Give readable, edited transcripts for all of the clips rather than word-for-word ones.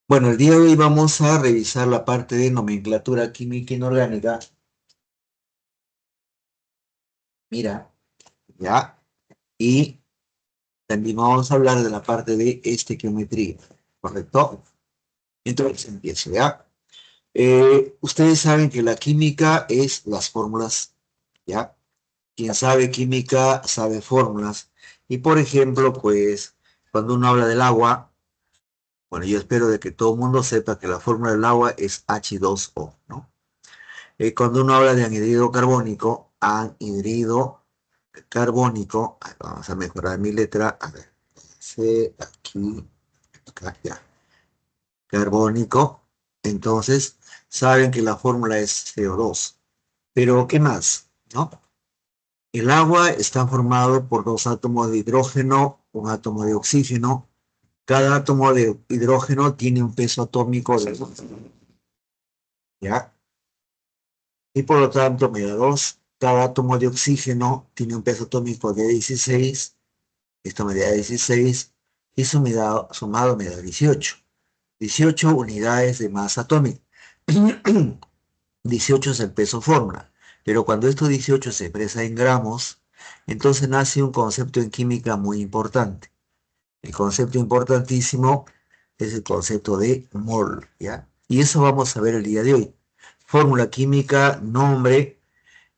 Bueno, el día de hoy vamos a revisar la parte de nomenclatura química inorgánica. Mira, ya. Y también vamos a hablar de la parte de estequiometría, ¿correcto? Entonces empiezo, ¿ya? Ustedes saben que la química es las fórmulas, ¿ya? Quien sabe química sabe fórmulas. Y por ejemplo, pues, cuando uno habla del agua, bueno, yo espero de que todo el mundo sepa que la fórmula del agua es H2O, ¿no? Cuando uno habla de anhidrido carbónico, anhidrido carbónico, vamos a mejorar mi letra, a ver, C, aquí, acá, ya, carbónico, entonces saben que la fórmula es CO2. Pero, ¿qué más? ¿No? El agua está formado por dos átomos de hidrógeno, un átomo de oxígeno. Cada átomo de hidrógeno tiene un peso atómico de 2, ¿ya? Y por lo tanto me da 2. Cada átomo de oxígeno tiene un peso atómico de 16. Esto me da 16. Y sumado me da 18. 18 unidades de masa atómica. 18 es el peso fórmula. Pero cuando estos 18 se expresa en gramos, entonces nace un concepto en química muy importante. El concepto importantísimo es el concepto de mol, ¿ya? Y eso vamos a ver el día de hoy. Fórmula química, nombre,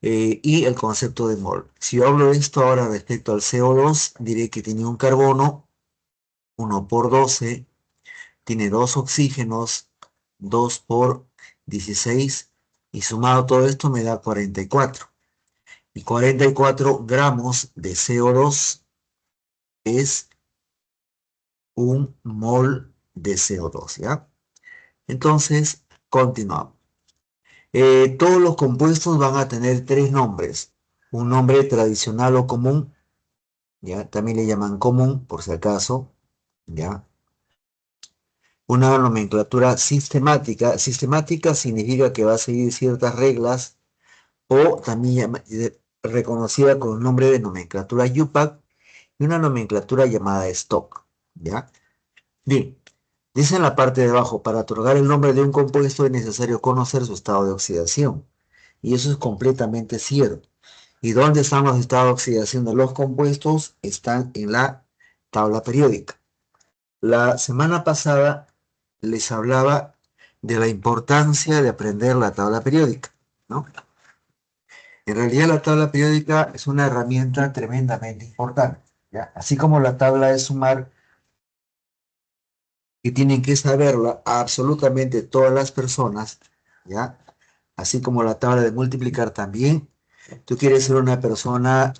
y el concepto de mol. Si yo hablo de esto ahora respecto al CO2, diré que tiene un carbono, 1 por 12, tiene dos oxígenos, 2 por 16, y sumado todo esto me da 44. Y 44 gramos de CO2 es un mol de CO2, ¿ya? Entonces, continuamos. Todos los compuestos van a tener tres nombres. Un nombre tradicional o común, ¿ya? También le llaman común, por si acaso, ¿ya? Una nomenclatura sistemática. Sistemática significa que va a seguir ciertas reglas o también reconocida con el nombre de nomenclatura UPAC y una nomenclatura llamada stock, ¿ya? Bien, dice en la parte de abajo, para otorgar el nombre de un compuesto es necesario conocer su estado de oxidación. Y eso es completamente cierto. ¿Y dónde están los estados de oxidación de los compuestos? Están en la tabla periódica. La semana pasada les hablaba de la importancia de aprender la tabla periódica, ¿no? En realidad la tabla periódica es una herramienta tremendamente importante, ¿ya? Así como la tabla de sumar, que tienen que saberla absolutamente todas las personas, ¿ya? Así como la tabla de multiplicar también. Tú quieres ser una persona,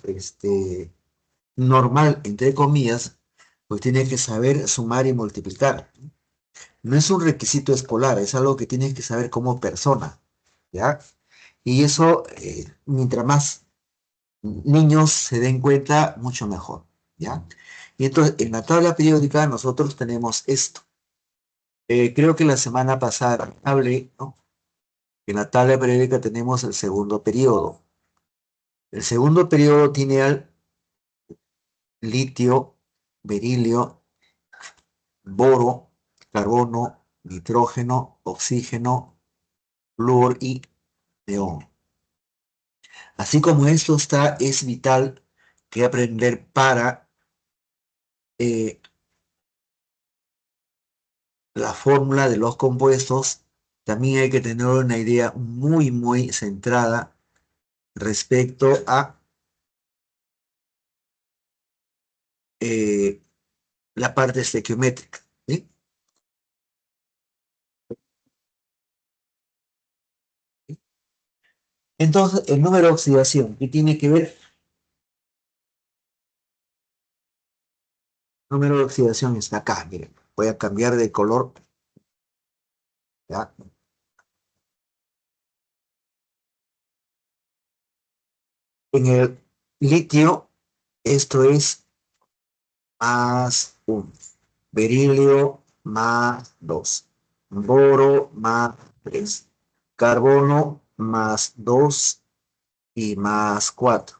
normal, entre comillas, pues tienes que saber sumar y multiplicar. No es un requisito escolar, es algo que tienes que saber como persona, ¿ya? Y eso, mientras más niños se den cuenta, mucho mejor, ¿ya? Y entonces, en la tabla periódica nosotros tenemos esto. Creo que la semana pasada hablé, ¿no? En la tabla periódica tenemos el segundo periodo. El segundo periodo tiene al litio, berilio, boro, carbono, nitrógeno, oxígeno, flúor y neón. Así como esto está, es vital que aprender para eh, la fórmula de los compuestos. También hay que tener una idea muy, muy centrada respecto a eh, la parte estequiométrica, ¿sí? Entonces, el número de oxidación, ¿qué tiene que ver? El número de oxidación está acá, miren. Voy a cambiar de color, ¿ya? En el litio, esto es más 1. Berilio más 2. Boro más 3. Carbono más 2 y más 4.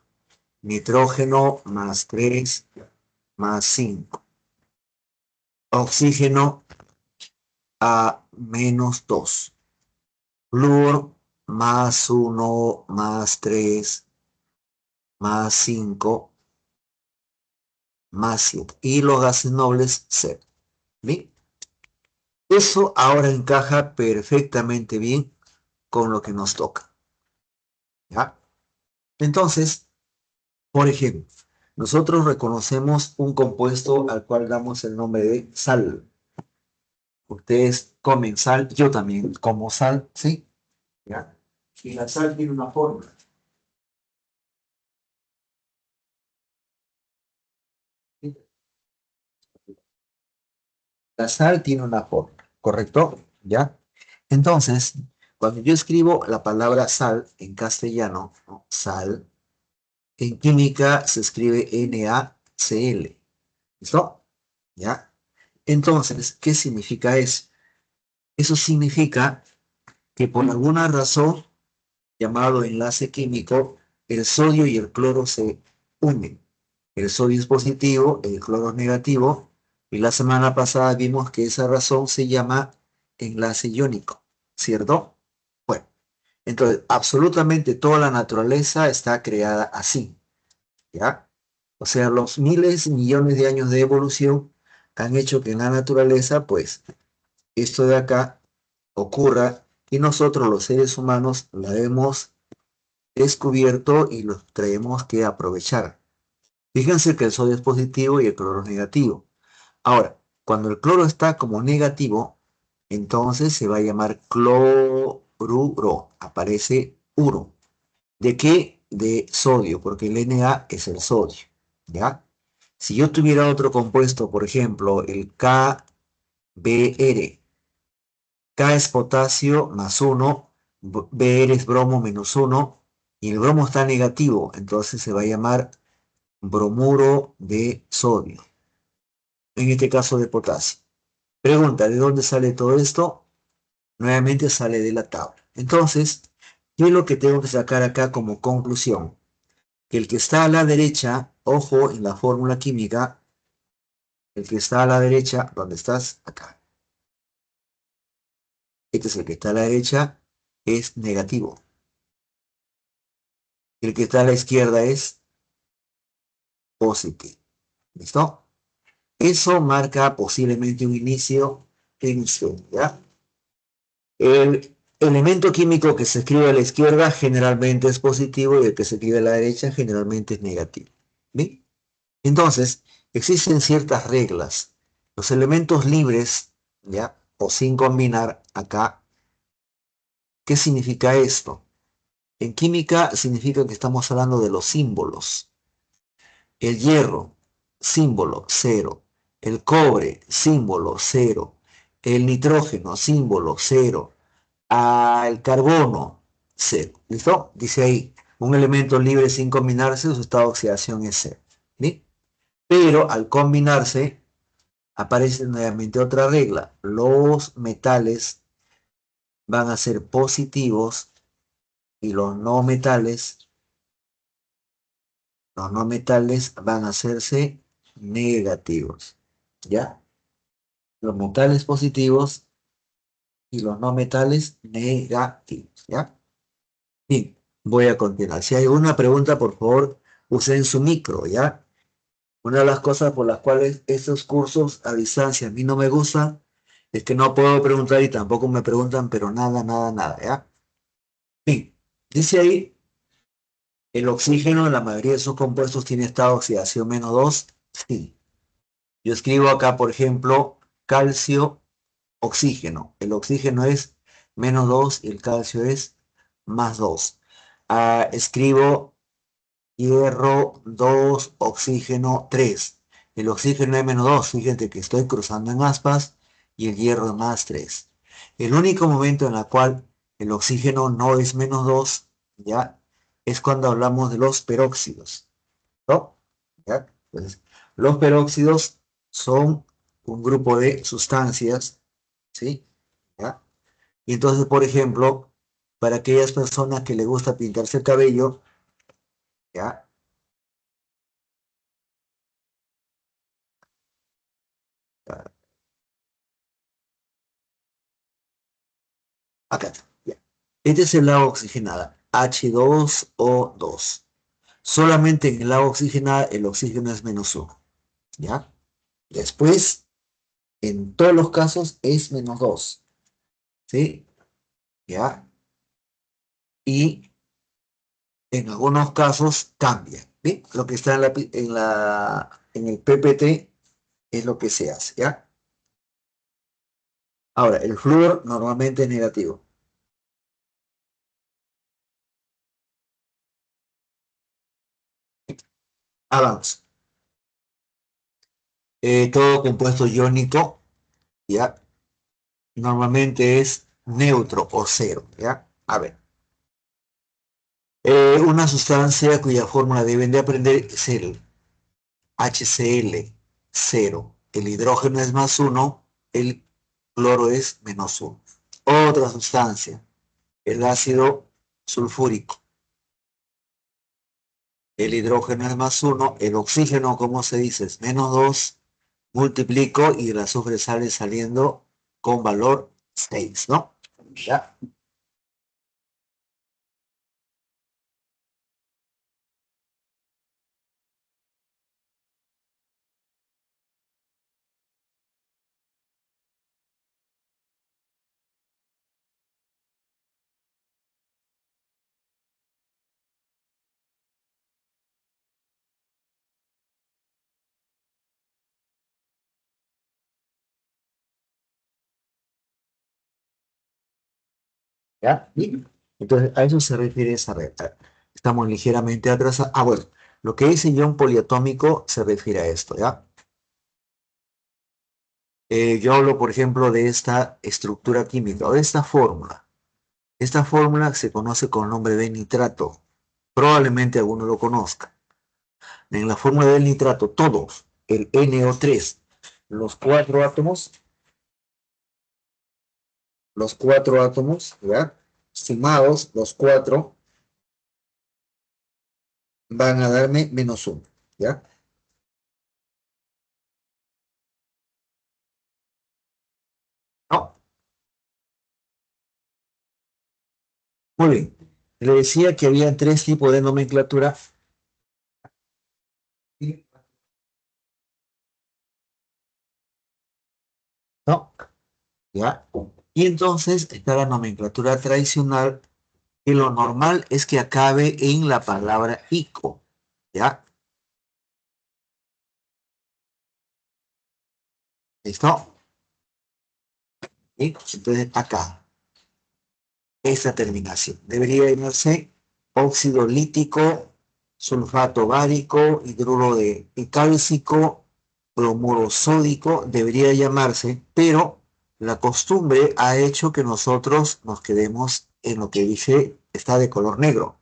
Nitrógeno más 3 más 5. Oxígeno a menos 2. Flúor más 1, más 3, más 5, más 7. Y los gases nobles, 0. ¿Bien? Eso ahora encaja perfectamente bien con lo que nos toca. ¿Ya? Entonces, por ejemplo, nosotros reconocemos un compuesto al cual damos el nombre de sal. Ustedes comen sal, yo también como sal, ¿sí? ¿Ya? Y la sal tiene una fórmula. ¿Sí? La sal tiene una fórmula, ¿correcto? ¿Ya? Entonces, cuando yo escribo la palabra sal en castellano, ¿no? Sal, en química se escribe NaCl. ¿Listo? ¿Ya? Entonces, ¿qué significa eso? Eso significa que por alguna razón, llamado enlace químico, el sodio y el cloro se unen. El sodio es positivo, el cloro es negativo, y la semana pasada vimos que esa razón se llama enlace iónico, ¿cierto? Bueno, entonces, absolutamente toda la naturaleza está creada así, ¿ya? O sea, los miles y millones de años de evolución han hecho que en la naturaleza, pues, esto de acá ocurra y nosotros los seres humanos la hemos descubierto y lo tenemos que aprovechar. Fíjense que el sodio es positivo y el cloro es negativo. Ahora, cuando el cloro está como negativo, entonces se va a llamar cloruro. Aparece uro. ¿De qué? De sodio, porque el Na es el sodio. ¿Ya? Si yo tuviera otro compuesto, por ejemplo, el KBr, K es potasio más 1, Br es bromo menos 1, y el bromo está negativo, entonces se va a llamar bromuro de sodio, en este caso de potasio. Pregunta, ¿de dónde sale todo esto? Nuevamente sale de la tabla. Entonces, ¿qué es lo que tengo que sacar acá como conclusión? Que el que está a la derecha, ojo en la fórmula química, el que está a la derecha, ¿dónde estás? Acá. Este es el que está a la derecha, es negativo. El que está a la izquierda es positivo. ¿Listo? Eso marca posiblemente un inicio en usted, ¿ya? El elemento químico que se escribe a la izquierda generalmente es positivo y el que se escribe a la derecha generalmente es negativo. ¿Bien? Entonces, existen ciertas reglas. Los elementos libres, ¿ya? O sin combinar acá, ¿qué significa esto? En química significa que estamos hablando de los símbolos. El hierro, símbolo cero. El cobre, símbolo cero. El nitrógeno, símbolo cero. El carbono, cero. ¿Listo? Dice ahí, un elemento libre sin combinarse, su estado de oxidación es cero. ¿Sí? Pero al combinarse, aparece nuevamente otra regla. Los metales van a ser positivos y los no metales van a hacerse negativos. ¿Ya? Los metales positivos y los no metales negativos. ¿Ya? Bien, voy a continuar. Si hay alguna pregunta, por favor, usen su micro, ¿ya? Una de las cosas por las cuales estos cursos a distancia a mí no me gustan es que no puedo preguntar y tampoco me preguntan, pero nada, nada, nada, ¿ya? Bien, dice ahí, el oxígeno en la mayoría de sus compuestos tiene estado de oxidación -2. Sí. Yo escribo acá, por ejemplo, calcio, oxígeno. El oxígeno es -2 y el calcio es +2. Escribo hierro 2, oxígeno 3. El oxígeno es -2, fíjate que estoy cruzando en aspas y el hierro es +3. El único momento en el cual el oxígeno no es -2, ¿ya? Es cuando hablamos de los peróxidos, ¿no? ¿Ya? Entonces, los peróxidos son un grupo de sustancias, ¿sí? ¿Ya? Y entonces, por ejemplo, para aquellas personas que les gusta pintarse el cabello, ¿ya? Acá está. Ya. Este es el agua oxigenada, H2O2. Solamente en el agua oxigenada el oxígeno es -1, ¿ya? Después, en todos los casos es -2, ¿sí? ¿Ya? Y en algunos casos cambia, ¿sí? Lo que está en el PPT es lo que se hace, ¿ya? Ahora, el flúor normalmente es negativo. Avanza. Todo compuesto iónico, ¿ya? Normalmente es neutro o cero, ¿ya? A ver. Una sustancia cuya fórmula deben de aprender es el HCl, cero. El hidrógeno es +1, el cloro es -1. Otra sustancia, el ácido sulfúrico. El hidrógeno es +1, el oxígeno, como se dice, es -2. Multiplico y el azufre sale saliendo con valor 6, ¿no? Ya, ya. Y entonces, a eso se refiere esa red. Estamos ligeramente atrasados. Ah, bueno, lo que dice ion poliatómico se refiere a esto, ¿ya? Yo hablo, por ejemplo, de esta estructura química o de esta fórmula. Esta fórmula se conoce con el nombre de nitrato. Probablemente alguno lo conozca. En la fórmula del nitrato, todos, el NO3, los cuatro átomos, ¿ya? Sumados, los cuatro, van a darme -1, ¿ya? No, muy bien. Le decía que había tres tipos de nomenclatura. ¿No? ¿Ya? Y entonces está la nomenclatura tradicional, que lo normal es que acabe en la palabra ico, ¿ya? ¿Listo? ¿Sí? Entonces acá, esta terminación. Debería llamarse óxido lítico, sulfato bárico, hidruro de cálcico, bromuro sódico, debería llamarse, pero la costumbre ha hecho que nosotros nos quedemos en lo que dice, está de color negro.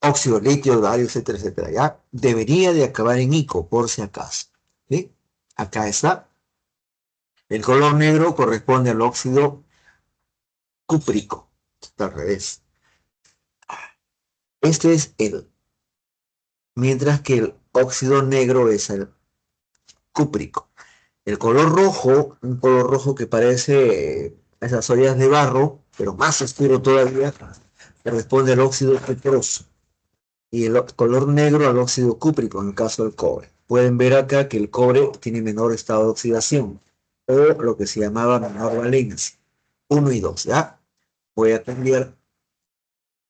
Óxido, litio, bario, etcétera, etcétera, ¿ya? Debería de acabar en ico, por si acaso, ¿sí? Acá está. El color negro corresponde al óxido cúprico. Está al revés. Este es el, mientras que el óxido negro es el cúprico. El color rojo, un color rojo que parece esas ollas de barro, pero más oscuro todavía, corresponde al óxido cuproso. Y el color negro al óxido cúprico en el caso del cobre. Pueden ver acá que el cobre tiene menor estado de oxidación, o lo que se llamaba menor valencia, uno y 2, ¿ya? Voy a cambiar,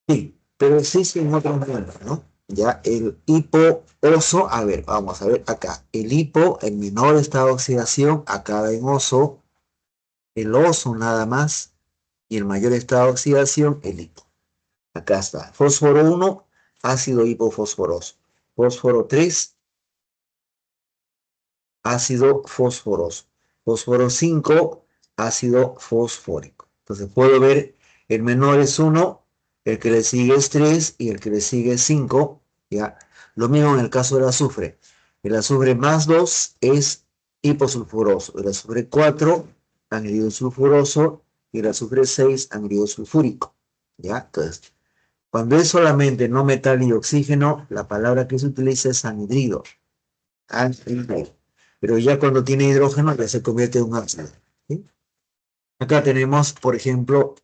sí, pero existen otros números, ¿no? Ya el hipo-oso, a ver, vamos a ver acá, el hipo, el menor estado de oxidación, acaba en oso, el oso nada más, y el mayor estado de oxidación, el hipo. Acá está, fósforo 1, ácido hipofosforoso. Fósforo 3, ácido fosforoso. Fósforo 5, ácido fosfórico. Entonces puedo ver, el menor es 1, el que le sigue es 3 y el que le sigue es 5. ¿Ya? Lo mismo en el caso del azufre. El azufre +2 es hiposulfuroso. El azufre 4, anhidro sulfuroso. Y el azufre 6, anhidro sulfúrico. ¿Ya? Entonces, cuando es solamente no metal y oxígeno, la palabra que se utiliza es anhidrido. Anhidrido. Pero ya cuando tiene hidrógeno ya se convierte en un ácido. ¿Sí? Acá tenemos, por ejemplo,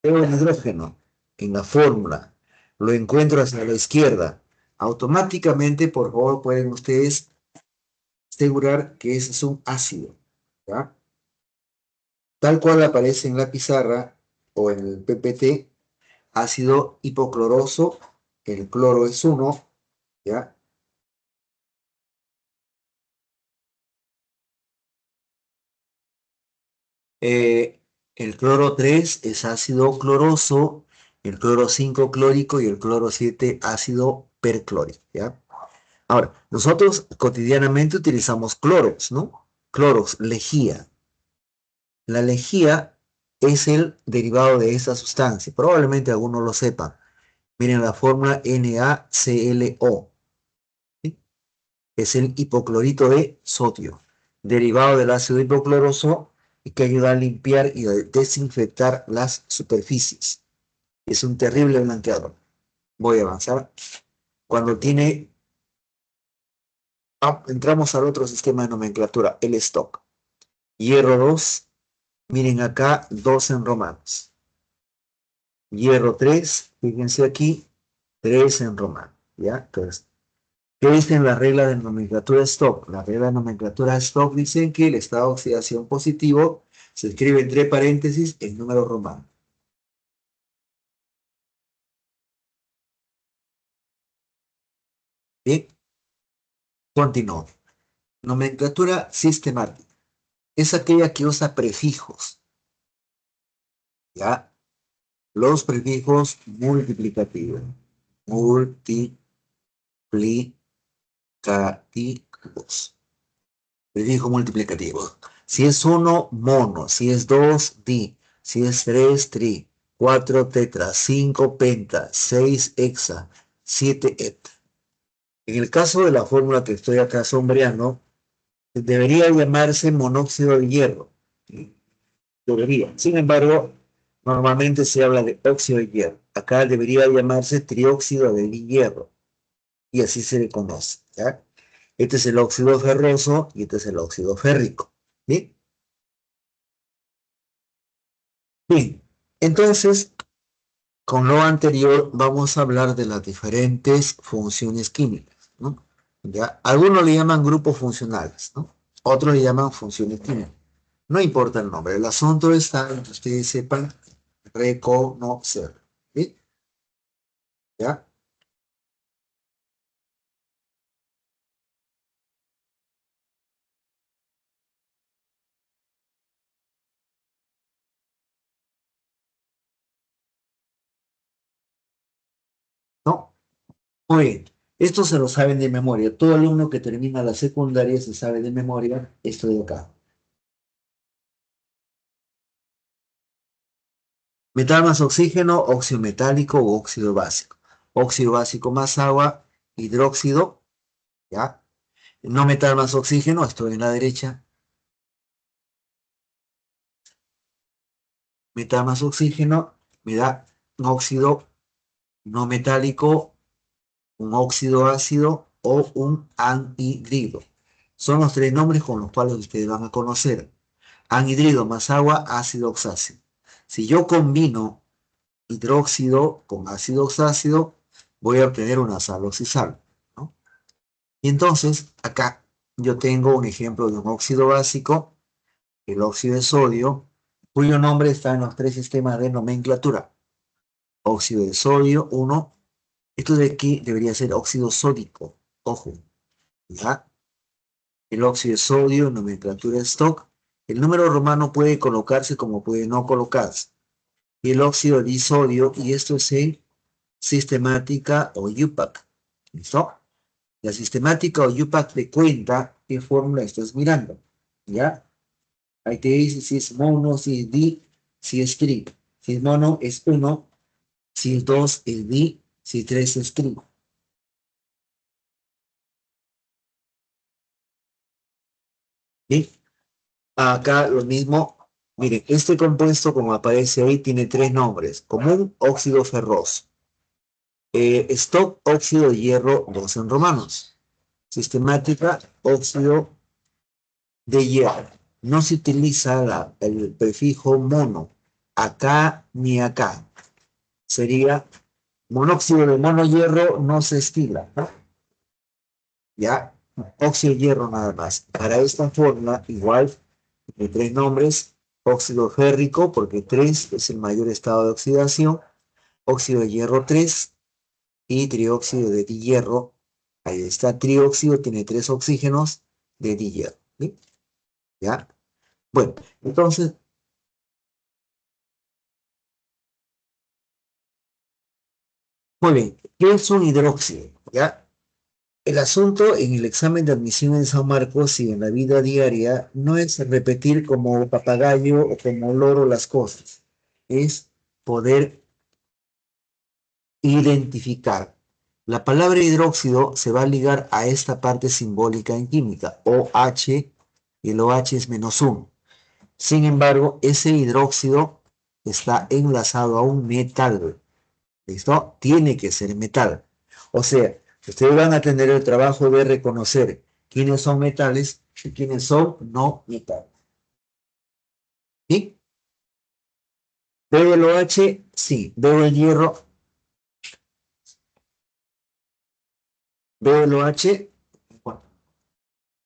el hidrógeno en la fórmula. Lo encuentro hacia la izquierda. Automáticamente, por favor, pueden ustedes asegurar que ese es un ácido, ¿ya? Tal cual aparece en la pizarra o en el PPT, ácido hipocloroso, el cloro es uno, ¿ya? Eh, el cloro 3 es ácido cloroso, el cloro 5 clórico y el cloro 7 ácido perclórico, ¿ya? Ahora, nosotros cotidianamente utilizamos cloros, ¿no? Cloros, lejía. La lejía es el derivado de esa sustancia. Probablemente algunos lo sepan. Miren la fórmula NaClO. ¿Sí? Es el hipoclorito de sodio, derivado del ácido hipocloroso y que ayuda a limpiar y a desinfectar las superficies. Es un terrible blanqueador. Voy a avanzar. Cuando tiene, entramos al otro sistema de nomenclatura, el stock. Hierro 2, miren acá, 2 en romanos. Hierro 3, fíjense aquí, 3 en romano. ¿Ya? Entonces, ¿qué dicen las reglas de nomenclatura stock? La regla de nomenclatura stock dicen que el estado de oxidación positivo se escribe entre paréntesis en número romano. Bien, continúo. Nomenclatura sistemática. Es aquella que usa prefijos. ¿Ya? Los prefijos multiplicativos. Multiplicativos. Prefijo multiplicativo. Si es uno, mono. Si es dos, di. Si es tres, tri. Cuatro, tetra. Cinco, penta. Seis, hexa. Siete, hepta. En el caso de la fórmula que estoy acá sombreando, debería llamarse monóxido de hierro. Debería. Sin embargo, normalmente se habla de óxido de hierro. Acá debería llamarse trióxido de hierro. Y así se le conoce. ¿Ya? Este es el óxido ferroso y este es el óxido férrico. ¿Bien? Bien, entonces, con lo anterior vamos a hablar de las diferentes funciones químicas, ¿no? Ya, algunos le llaman grupos funcionales, ¿no? Otros le llaman funciones químicas. No importa el nombre, el asunto está en que ustedes sepan reconocer. ¿Sí? ¿Ya? ¿No? Muy bien. Esto se lo saben de memoria. Todo alumno que termina la secundaria se sabe de memoria esto de acá. Metal más oxígeno, óxido metálico o óxido básico. Óxido básico más agua, hidróxido, ¿ya? No metal más oxígeno, estoy en la derecha. Metal más oxígeno me da un óxido no metálico, un óxido ácido o un anhidrido. Son los tres nombres con los cuales ustedes van a conocer. Anhidrido más agua, ácido oxácido. Si yo combino hidróxido con ácido oxácido, voy a obtener una sal oxisal, ¿no? Y entonces, acá yo tengo un ejemplo de un óxido básico, el óxido de sodio, cuyo nombre está en los tres sistemas de nomenclatura. Óxido de sodio, uno. Esto de aquí debería ser óxido sódico. Ojo, ¿ya? El óxido de sodio, nomenclatura stock. El número romano puede colocarse como puede no colocarse. Y el óxido de disodio, y esto es en sistemática o UPAC. ¿Listo? La sistemática o UPAC te cuenta qué fórmula estás mirando. ¿Ya? Ahí te dice si es mono, si es di, si es tri. Si es mono es uno, si es dos es di, si es tres es tri. ¿Sí? Acá lo mismo. Miren, este compuesto, como aparece ahí, tiene tres nombres. Común, óxido ferroso. Stock, óxido de hierro, dos en romanos. Sistemática, óxido de hierro. no se utiliza el prefijo mono, acá ni acá. Sería monóxido de mono hierro no se estila, ¿no? Ya, óxido de hierro nada más. Para esta fórmula, igual, de tres nombres, óxido férrico, porque 3 es el mayor estado de oxidación, óxido de hierro 3 y trióxido de dihierro. Ahí está, trióxido tiene 3 oxígenos de dihierro. ¿Sí? ¿Ya? Bueno, entonces, muy bien, ¿qué es un hidróxido? ¿Ya? El asunto en el examen de admisión en San Marcos y en la vida diaria no es repetir como papagayo o como loro las cosas, es poder identificar. La palabra hidróxido se va a ligar a esta parte simbólica en química, OH, y el OH es -1. Sin embargo, ese hidróxido está enlazado a un metal. ¿Listo? Tiene que ser metal. O sea, ustedes van a tener el trabajo de reconocer quiénes son metales y quiénes son no metales. ¿Sí? ¿Veo el OH? Sí. ¿Veo el hierro? ¿Veo el OH? Bueno,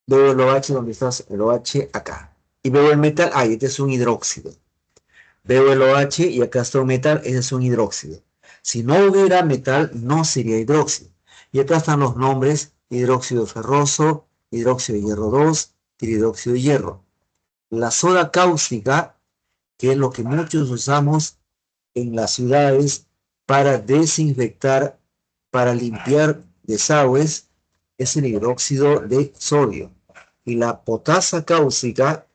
veo el OH donde está el OH acá. Y veo el metal, este es un hidróxido. Veo el OH y acá está un metal, ese es un hidróxido. Si no hubiera metal, no sería hidróxido. Y acá están los nombres: hidróxido ferroso, hidróxido de hierro 2, hidróxido de hierro. La soda cáustica, que es lo que muchos usamos en las ciudades para desinfectar, para limpiar desagües, es el hidróxido de sodio. Y la potasa cáustica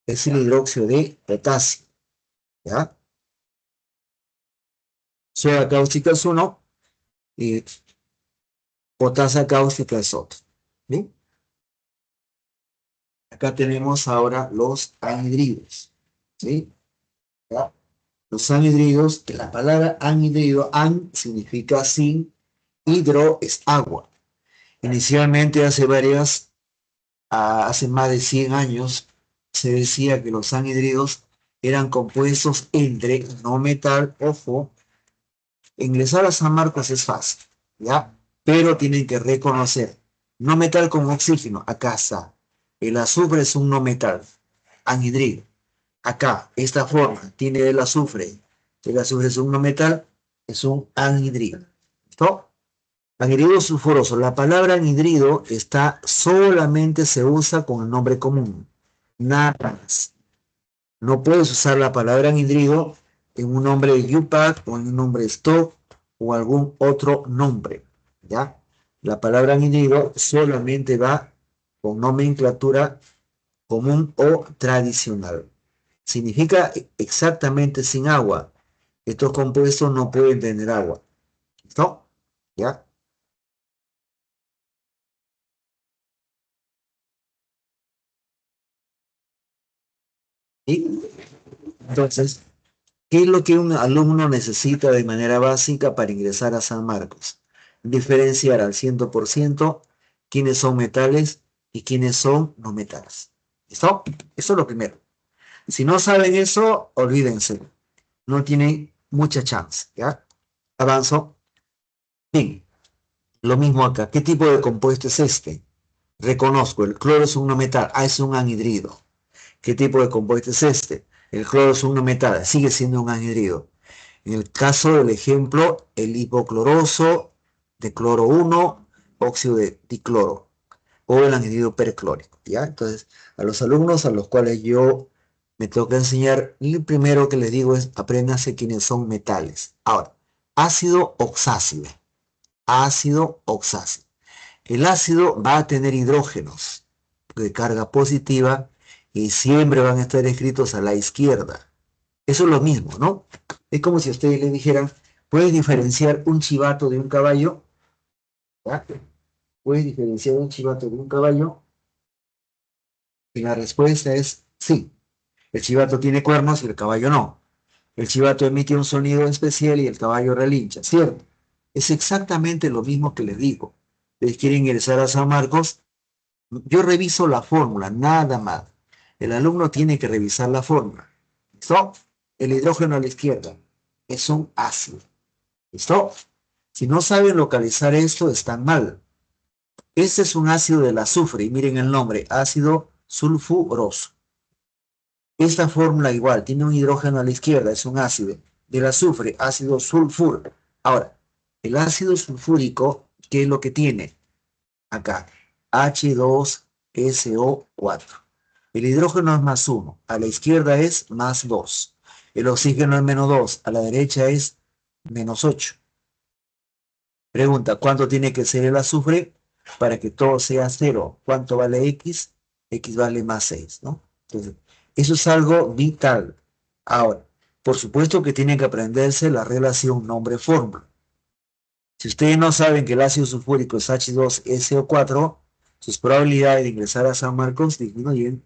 es el hidróxido de potasio. ¿Ya? Soda cáustica es uno y potasa cáustica es otro. ¿Sí? Acá tenemos ahora los anhidridos. ¿Sí? ¿Ya? Los anhidridos, que la palabra anhidrido, an significa sin, hidro es agua. Inicialmente hace más de 100 años, se decía que los anhidridos eran compuestos entre no metal, ojo, ingresar a San Marcos es fácil, ¿ya? Pero tienen que reconocer, no metal con oxígeno, acá está. El azufre es un no metal, anhidrido. Acá, esta forma tiene el azufre es un no metal, es un anhidrido. ¿Listo? Anhidrido sulfuroso. La palabra anhidrido solamente se usa con el nombre común, nada más. No puedes usar la palabra anhidrido en un nombre de UPAC o en un nombre de stock o algún otro nombre, ¿ya? La palabra anhidrido solamente va con nomenclatura común o tradicional. Significa exactamente sin agua. Estos compuestos no pueden tener agua. ¿Listo? ¿Ya? Y entonces, ¿qué es lo que un alumno necesita de manera básica para ingresar a San Marcos? Diferenciar al 100% quiénes son metales y quiénes son no metales. ¿Listo? Eso es lo primero. Si no saben eso, olvídense. No tienen mucha chance. ¿Ya? Avanzo. Bien, lo mismo acá. ¿Qué tipo de compuesto es este? Reconozco, el cloro es un no metal. Es un anhidrido. ¿Qué tipo de compuesto es este? El cloro es un no metal. Sigue siendo un anhidrido. En el caso del ejemplo, el hipocloroso de cloro 1, óxido de dicloro, o el anhidrido perclórico, ¿ya? Entonces, a los alumnos a los cuales yo me toca enseñar, lo primero que les digo es apréndanse quiénes son metales. Ahora, ácido oxácido, ácido oxácido. El ácido va a tener hidrógenos de carga positiva y siempre van a estar escritos a la izquierda. Eso es lo mismo, ¿no? Es como si ustedes le dijeran, ¿puedes diferenciar un chivato de un caballo? ¿Ya? ¿Puedes diferenciar un chivato de un caballo? Y la respuesta es sí. El chivato tiene cuernos y el caballo no. El chivato emite un sonido especial y el caballo relincha, ¿cierto? Es exactamente lo mismo que les digo. Ustedes quieren ingresar a San Marcos, yo reviso la fórmula, nada más. el alumno tiene que revisar la fórmula. ¿Listo? El hidrógeno a la izquierda es un ácido. ¿Listo? Si no saben localizar esto, están mal. Este es un ácido del azufre, y miren el nombre, ácido sulfuroso. Esta fórmula igual, tiene un hidrógeno a la izquierda, es un ácido del azufre, ácido sulfúrico. Ahora, el ácido sulfúrico, ¿qué es lo que tiene? Acá, H2SO4. El hidrógeno es más 1, a la izquierda es más 2. El oxígeno es menos 2, a la derecha es menos 8. Pregunta, ¿cuánto tiene que ser el azufre para que todo sea 0? ¿Cuánto vale X? X vale más 6, ¿no? Entonces, eso es algo vital. Ahora, por supuesto que tienen que aprenderse la relación nombre-fórmula. Si ustedes no saben que el ácido sulfúrico es H2SO4, sus probabilidades de ingresar a San Marcos disminuyen.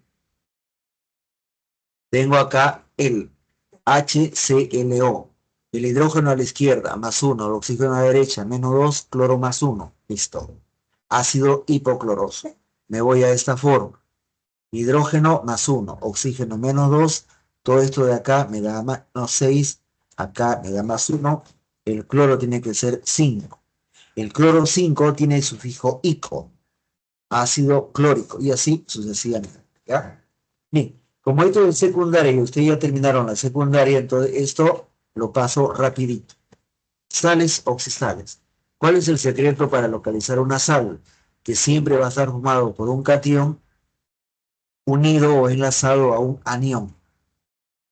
Tengo acá el HClO, el hidrógeno a la izquierda, más 1, el oxígeno a la derecha, menos 2, cloro más 1, listo. Ácido hipocloroso. Me voy a esta forma. Hidrógeno más 1, oxígeno menos 2, todo esto de acá me da menos 6, acá me da más 1, el cloro tiene que ser 5. El cloro 5 tiene el sufijo ico, ácido clórico, y así sucesivamente. ¿Ya? Bien, como esto es secundaria y ustedes ya terminaron la secundaria, entonces esto lo paso rapidito. Sales oxidales. ¿Cuál es el secreto para localizar una sal? Que siempre va a estar formado por un catión unido o enlazado a un anión.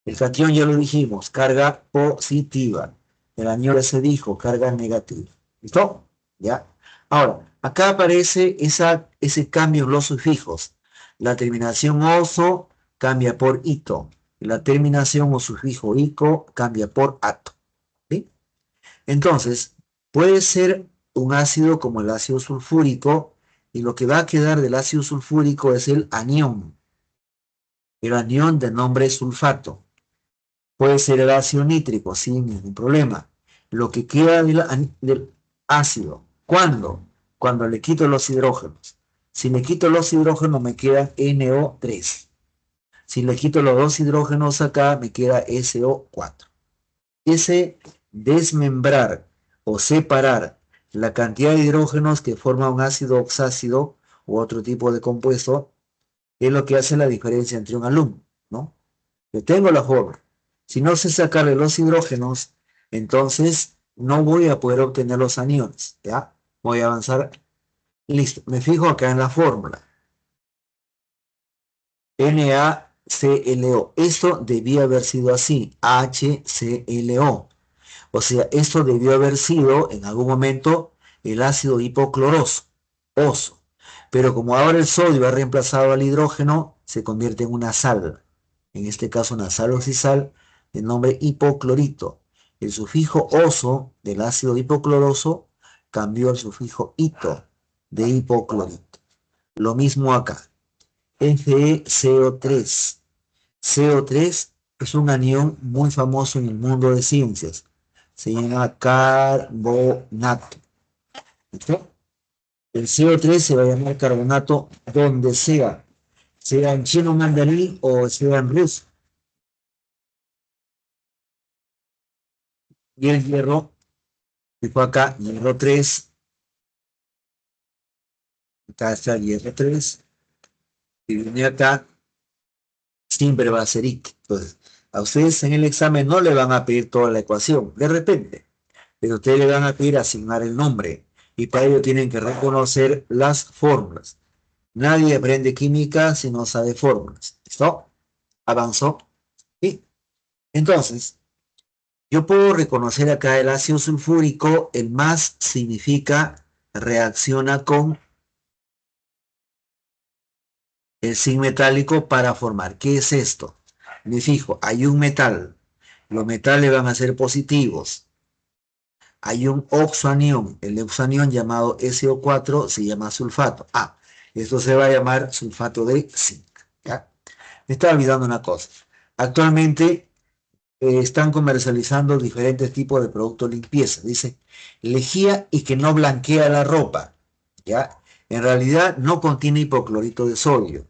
El catión ya lo dijimos, carga positiva. El anión ya se dijo, carga negativa. ¿Listo? ¿Ya? Ahora, acá aparece ese cambio en los sufijos. La terminación oso cambia por ito. La terminación o sufijo ico cambia por ato. ¿Sí? Entonces, puede ser un ácido como el ácido sulfúrico, y lo que va a quedar del ácido sulfúrico es el anión de nombre sulfato. Puede ser el ácido nítrico, sin ningún problema. Lo que queda del ácido, ¿cuándo? Cuando le quito los hidrógenos. Si le quito los hidrógenos me queda NO3. Si le quito los dos hidrógenos acá me queda SO4. Ese desmembrar o separar la cantidad de hidrógenos que forma un ácido oxácido u otro tipo de compuesto es lo que hace la diferencia entre un alumno, ¿no? Yo tengo la fórmula. Si no sé sacarle los hidrógenos, entonces no voy a poder obtener los aniones, ¿ya? Voy a avanzar. Listo. Me fijo acá en la fórmula. NaClO. Esto debía haber sido así. HClO. O sea, esto debió haber sido en algún momento el ácido hipocloroso, oso. Pero como ahora el sodio ha reemplazado al hidrógeno, se convierte en una sal. En este caso una sal oxisal de nombre hipoclorito. El sufijo oso del ácido hipocloroso cambió al sufijo ito de hipoclorito. Lo mismo acá. FeCO3. CO3 es un anión muy famoso en el mundo de ciencias. Se llama carbonato. ¿Listo? El CO3 se va a llamar carbonato donde sea en chino mandarín o sea en ruso. Y el hierro, tipo acá, hierro 3, acá está el hierro 3, y viene acá, siempre va a ser IC. Entonces, a ustedes en el examen no le van a pedir toda la ecuación, de repente, pero ustedes le van a pedir asignar el nombre, y para ello tienen que reconocer las fórmulas. Nadie aprende química si no sabe fórmulas. ¿Listo? Avanzó. ¿Sí? Entonces, yo puedo reconocer acá el ácido sulfúrico, el más significa reacciona con el zinc metálico para formar. ¿Qué es esto? Me fijo, hay un metal. Los metales van a ser positivos. Hay un oxoanión. El oxoanión llamado SO4 se llama sulfato. Esto se va a llamar sulfato de zinc. ¿Ya? Me estaba olvidando una cosa. Actualmente están comercializando diferentes tipos de productos de limpieza. Dice, lejía y que no blanquea la ropa. ¿Ya? En realidad no contiene hipoclorito de sodio.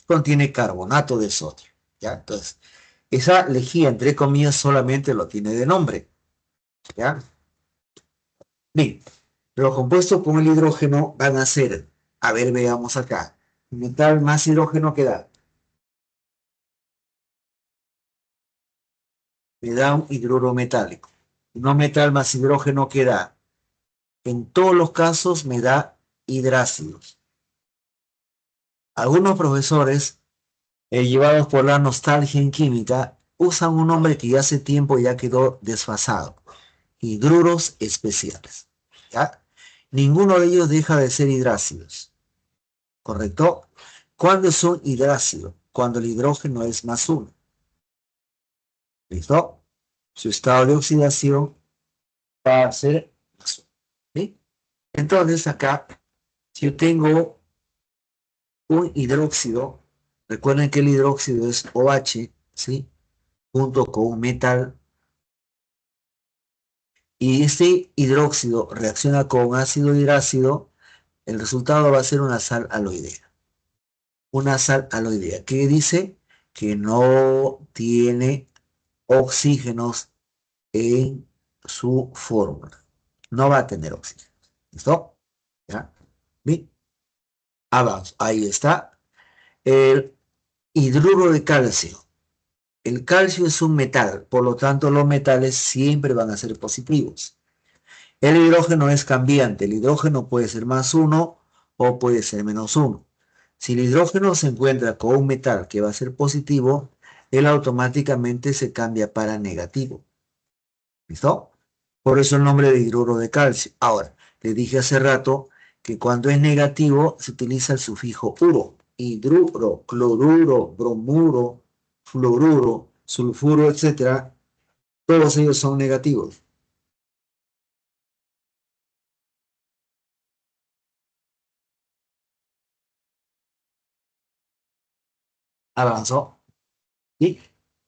contiene carbonato de sodio, ¿ya? Entonces, esa lejía, entre comillas, solamente lo tiene de nombre, ¿ya? Bien, los compuestos con el hidrógeno van a ser, a ver, veamos acá, metal más hidrógeno que da, me da un hidruro metálico. No metal más hidrógeno que da, en todos los casos me da hidrácidos. Algunos profesores, llevados por la nostalgia en química, usan un nombre que ya hace tiempo ya quedó desfasado, hidruros especiales, ¿ya? Ninguno de ellos deja de ser hidrácidos, ¿correcto? ¿Cuándo es un hidrácido? Cuando el hidrógeno es más uno, ¿listo? Su estado de oxidación va a ser más uno, ¿sí? Entonces acá, si yo tengo un hidróxido, recuerden que el hidróxido es OH, ¿sí? Junto con un metal, y este hidróxido reacciona con ácido hidrácido, el resultado va a ser una sal aloidea. Una sal aloidea, que dice que no tiene oxígenos en su fórmula. No va a tener oxígeno. ¿Listo? ¿Ya? Bien. Abajo. Ahí está. El hidruro de calcio. El calcio es un metal, por lo tanto los metales siempre van a ser positivos. El hidrógeno es cambiante. El hidrógeno puede ser más uno o puede ser menos uno. Si el hidrógeno se encuentra con un metal que va a ser positivo, él automáticamente se cambia para negativo. ¿Listo? Por eso el nombre de hidruro de calcio. Ahora, les dije hace rato que cuando es negativo se utiliza el sufijo uro. Hidruro, cloruro, bromuro, fluoruro, sulfuro, etcétera. Todos ellos son negativos. Avanzó. Y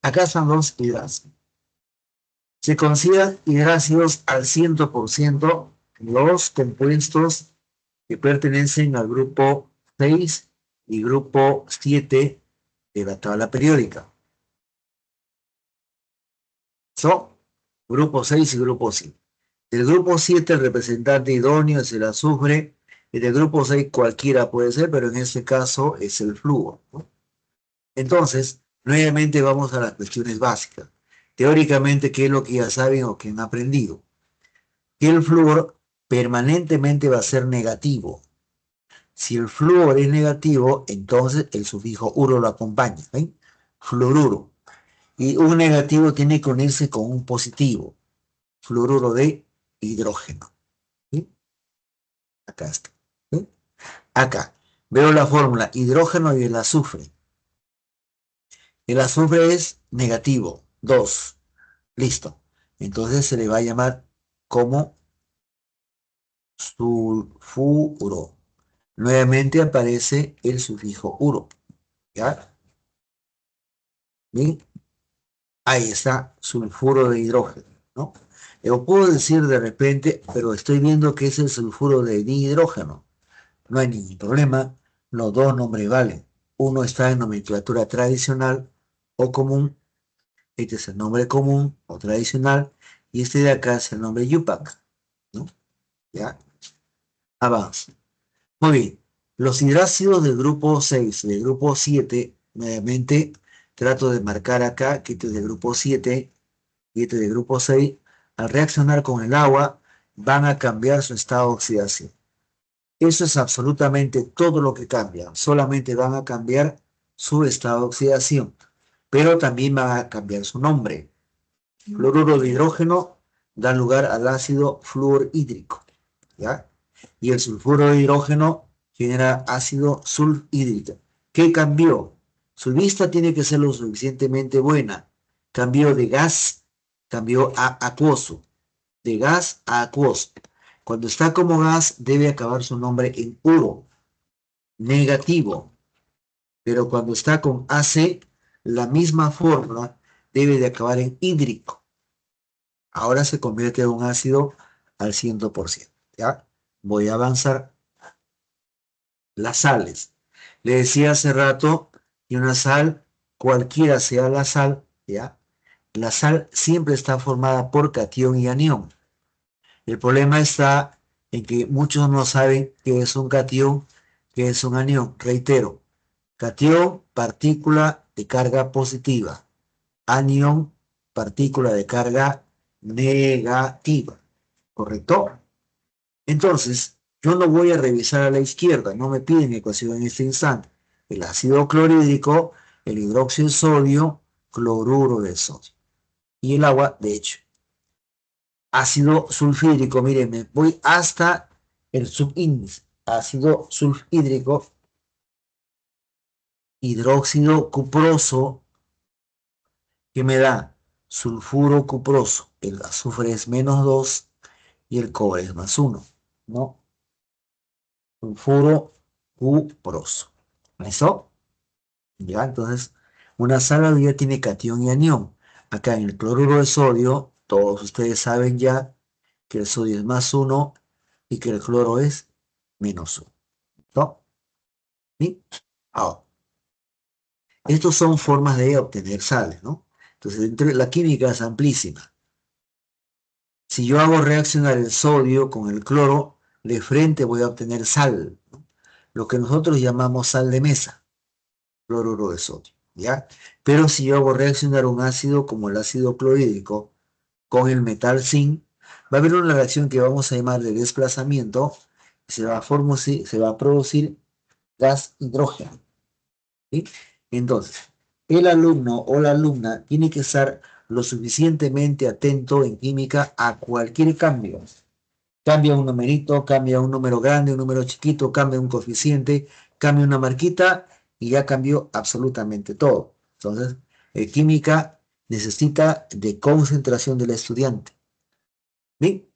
acá están los hidrácidos. Se consideran hidrácidos al 100% los compuestos que pertenecen al grupo 6 y grupo 7 de la tabla periódica. Son grupo 6 y grupo 7. Del grupo 7 el representante idóneo es el azufre, y del grupo 6 cualquiera puede ser, pero en este caso es el flúor, ¿no? Entonces, nuevamente vamos a las cuestiones básicas. Teóricamente, ¿qué es lo que ya saben o que han aprendido? Que el flúor permanentemente va a ser negativo. Si el flúor es negativo, entonces el sufijo uro lo acompaña, ¿ven? Fluoruro. Y un negativo tiene que unirse con un positivo, fluoruro de hidrógeno. ¿Sí? Acá está. ¿Sí? Acá. Veo la fórmula, hidrógeno y el azufre. El azufre es negativo, 2. Listo. Entonces se le va a llamar como sulfuro. Nuevamente aparece el sufijo uro. ¿Ya? Bien. Ahí está, sulfuro de hidrógeno, ¿no? Yo puedo decir de repente, pero estoy viendo que es el sulfuro de dihidrógeno. No hay ningún problema, los dos nombres valen. Uno está en nomenclatura tradicional o común, este es el nombre común o tradicional, y este de acá es el nombre Yupac, ¿no? ¿Ya? Avanza. Muy bien. Los hidrácidos del grupo 6 y del grupo 7, nuevamente trato de marcar acá que este es del grupo 7 y este del grupo 6, al reaccionar con el agua, van a cambiar su estado de oxidación. Eso es absolutamente todo lo que cambia. Solamente van a cambiar su estado de oxidación, pero también van a cambiar su nombre. Fluoruro de hidrógeno da lugar al ácido fluorhídrico, ¿ya? Y el sulfuro de hidrógeno genera ácido sulfhídrico. ¿Qué cambió? Su vista tiene que ser lo suficientemente buena. Cambió de gas, cambió a acuoso. De gas a acuoso. Cuando está como gas, debe acabar su nombre en uro, negativo. Pero cuando está con AC, la misma fórmula debe de acabar en hídrico. Ahora se convierte en un ácido al 100%. ¿Ya? Voy a avanzar. Las sales. Le decía hace rato Y una sal, cualquiera sea la sal, ¿ya? La sal siempre está formada por catión y anión. El problema está en que muchos no saben qué es un catión, qué es un anión. Reitero, catión, partícula de carga positiva. Anión, partícula de carga negativa. ¿Correcto? Entonces, yo no voy a revisar a la izquierda, no me piden ecuación en este instante. El ácido clorhídrico, el hidróxido de sodio, cloruro de sodio. Y el agua, de hecho. Ácido sulfídrico, miren, me voy hasta el subíndice. Ácido sulfídrico, hidróxido cuproso, que me da sulfuro cuproso. El azufre es -2 y el cobre es +1, ¿no? Sulfuro cuproso. ¿Listo? Ya, entonces, una sal ya tiene catión y anión. Acá en el cloruro de sodio, todos ustedes saben ya que el sodio es +1 y que el cloro es -1. ¿No? ¿Sí? Ahora, estos son formas de obtener sales, ¿no? Entonces, la química es amplísima. Si yo hago reaccionar el sodio con el cloro, de frente voy a obtener sal, ¿no? Lo que nosotros llamamos sal de mesa, cloruro de sodio, ¿ya? Pero si yo hago reaccionar un ácido como el ácido clorhídrico con el metal zinc, va a haber una reacción que vamos a llamar de desplazamiento, y se va a producir gas hidrógeno, ¿sí? Entonces, el alumno o la alumna tiene que estar lo suficientemente atento en química a cualquier cambio. Cambia un numerito, cambia un número grande, un número chiquito, cambia un coeficiente, cambia una marquita y ya cambió absolutamente todo. Entonces, química necesita de concentración del estudiante. Bien,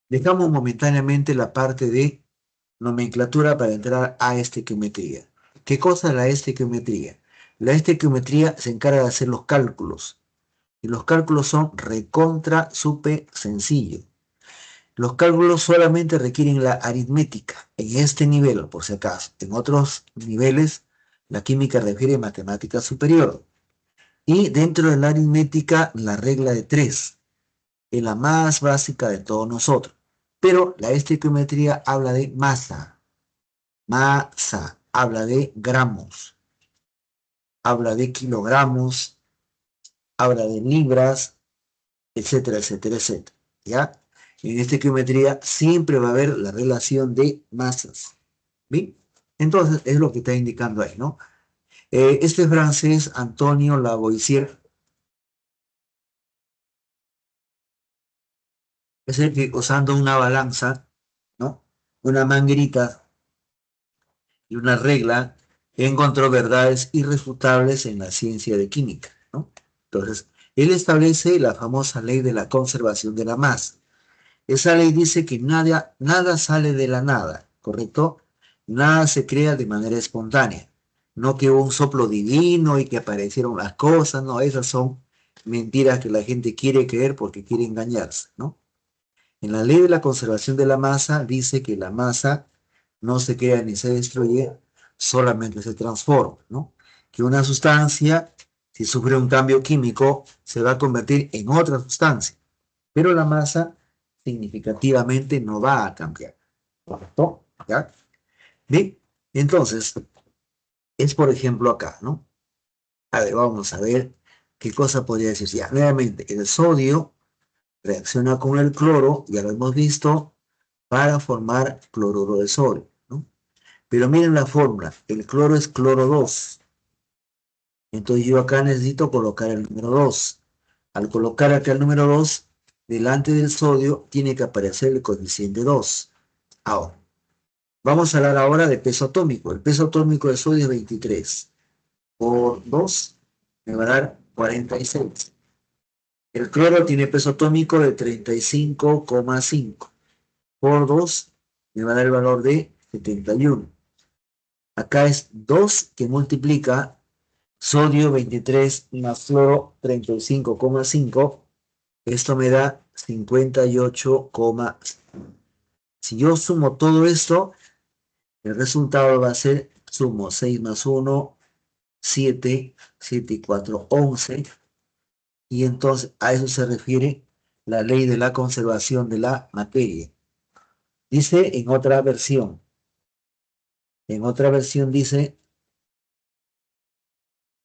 dejamos momentáneamente la parte de nomenclatura para entrar a estequiometría. ¿Qué cosa es la estequiometría? La estequiometría se encarga de hacer los cálculos. Y los cálculos son recontra súper sencillos. Los cálculos solamente requieren la aritmética en este nivel, por si acaso. En otros niveles, la química requiere matemática superior. Y dentro de la aritmética, la regla de 3 es la más básica de todos nosotros. Pero la estequiometría habla de masa, habla de gramos, habla de kilogramos, habla de libras, etcétera, etcétera, etcétera. ¿Ya? En estequiometría siempre va a haber la relación de masas. ¿Bien? Entonces, es lo que está indicando ahí, ¿no? Este francés, Antonio Lavoisier, es el que usando una balanza, ¿no? Una manguerita y una regla, encontró verdades irrefutables en la ciencia de química, ¿no? Entonces, él establece la famosa ley de la conservación de la masa. Esa ley dice que nada sale de la nada, ¿correcto? Nada se crea de manera espontánea. No que hubo un soplo divino y que aparecieron las cosas, no, esas son mentiras que la gente quiere creer porque quiere engañarse, ¿no? En la ley de la conservación de la masa dice que la masa no se crea ni se destruye, solamente se transforma, ¿no? Que una sustancia, si sufre un cambio químico, se va a convertir en otra sustancia, pero la masa significativamente no va a cambiar, ¿correcto? ¿Ya? Bien, entonces, es por ejemplo acá, ¿no? A ver, vamos a ver qué cosa podría decir. Ya, nuevamente, el sodio reacciona con el cloro, ya lo hemos visto, para formar cloruro de sodio, ¿no? Pero miren la fórmula, el cloro es cloro 2. Entonces yo acá necesito colocar el número 2. Al colocar acá el número 2, delante del sodio tiene que aparecer el coeficiente 2. Ahora, vamos a hablar ahora de peso atómico. El peso atómico del sodio es 23. Por 2 me va a dar 46. El cloro tiene peso atómico de 35,5. Por 2 me va a dar el valor de 71. Acá es 2 que multiplica sodio 23 más cloro 35,5. Esto me da 58,5. Si yo sumo todo esto, el resultado va a ser, sumo 6 más 1, 7, 7 y 4, 11. Y entonces a eso se refiere la ley de la conservación de la materia. Dice en otra versión dice,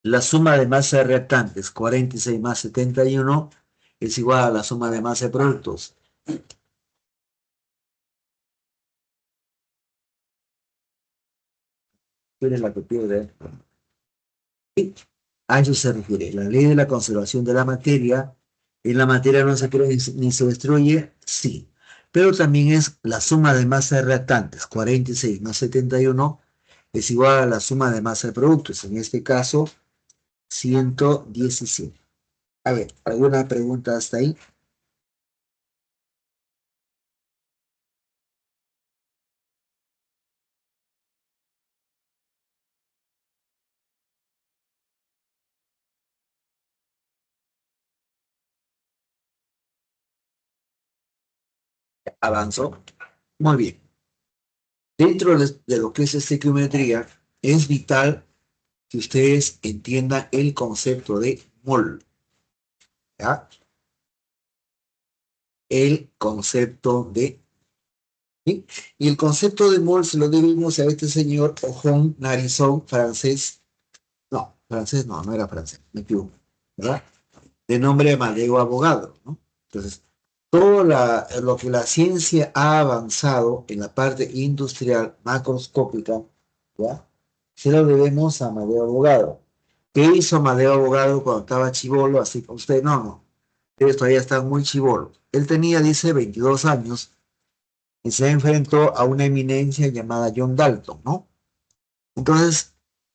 la suma de masa de reactantes, 46 más 71, es igual a la suma de masa de productos. ¿Tú eres la que pierde? A eso se refiere. La ley de la conservación de la materia. En la materia no se crea ni se destruye, sí. Pero también es la suma de masa de reactantes, 46 más 71, es igual a la suma de masa de productos. En este caso, 117. A ver, ¿alguna pregunta hasta ahí? ¿Avanzó? Muy bien. Dentro de lo que es estequiometría, es vital que ustedes entiendan el concepto de mol, ¿ya? El concepto de... ¿sí? Y el concepto de mol se lo debemos a este señor Ojón Narizón, francés. No, francés no, no era francés, me equivoco, ¿verdad? De nombre Amadeo Abogado, ¿no? Entonces, todo lo que la ciencia ha avanzado en la parte industrial macroscópica, ¿ya? Se lo debemos a Amadeo Abogado. ¿Qué hizo Amadeo Abogado cuando estaba chivolo? Así como usted, no, no. Ustedes todavía están muy chivolos. Él tenía, dice, 22 años y se enfrentó a una eminencia llamada John Dalton, ¿no? Entonces,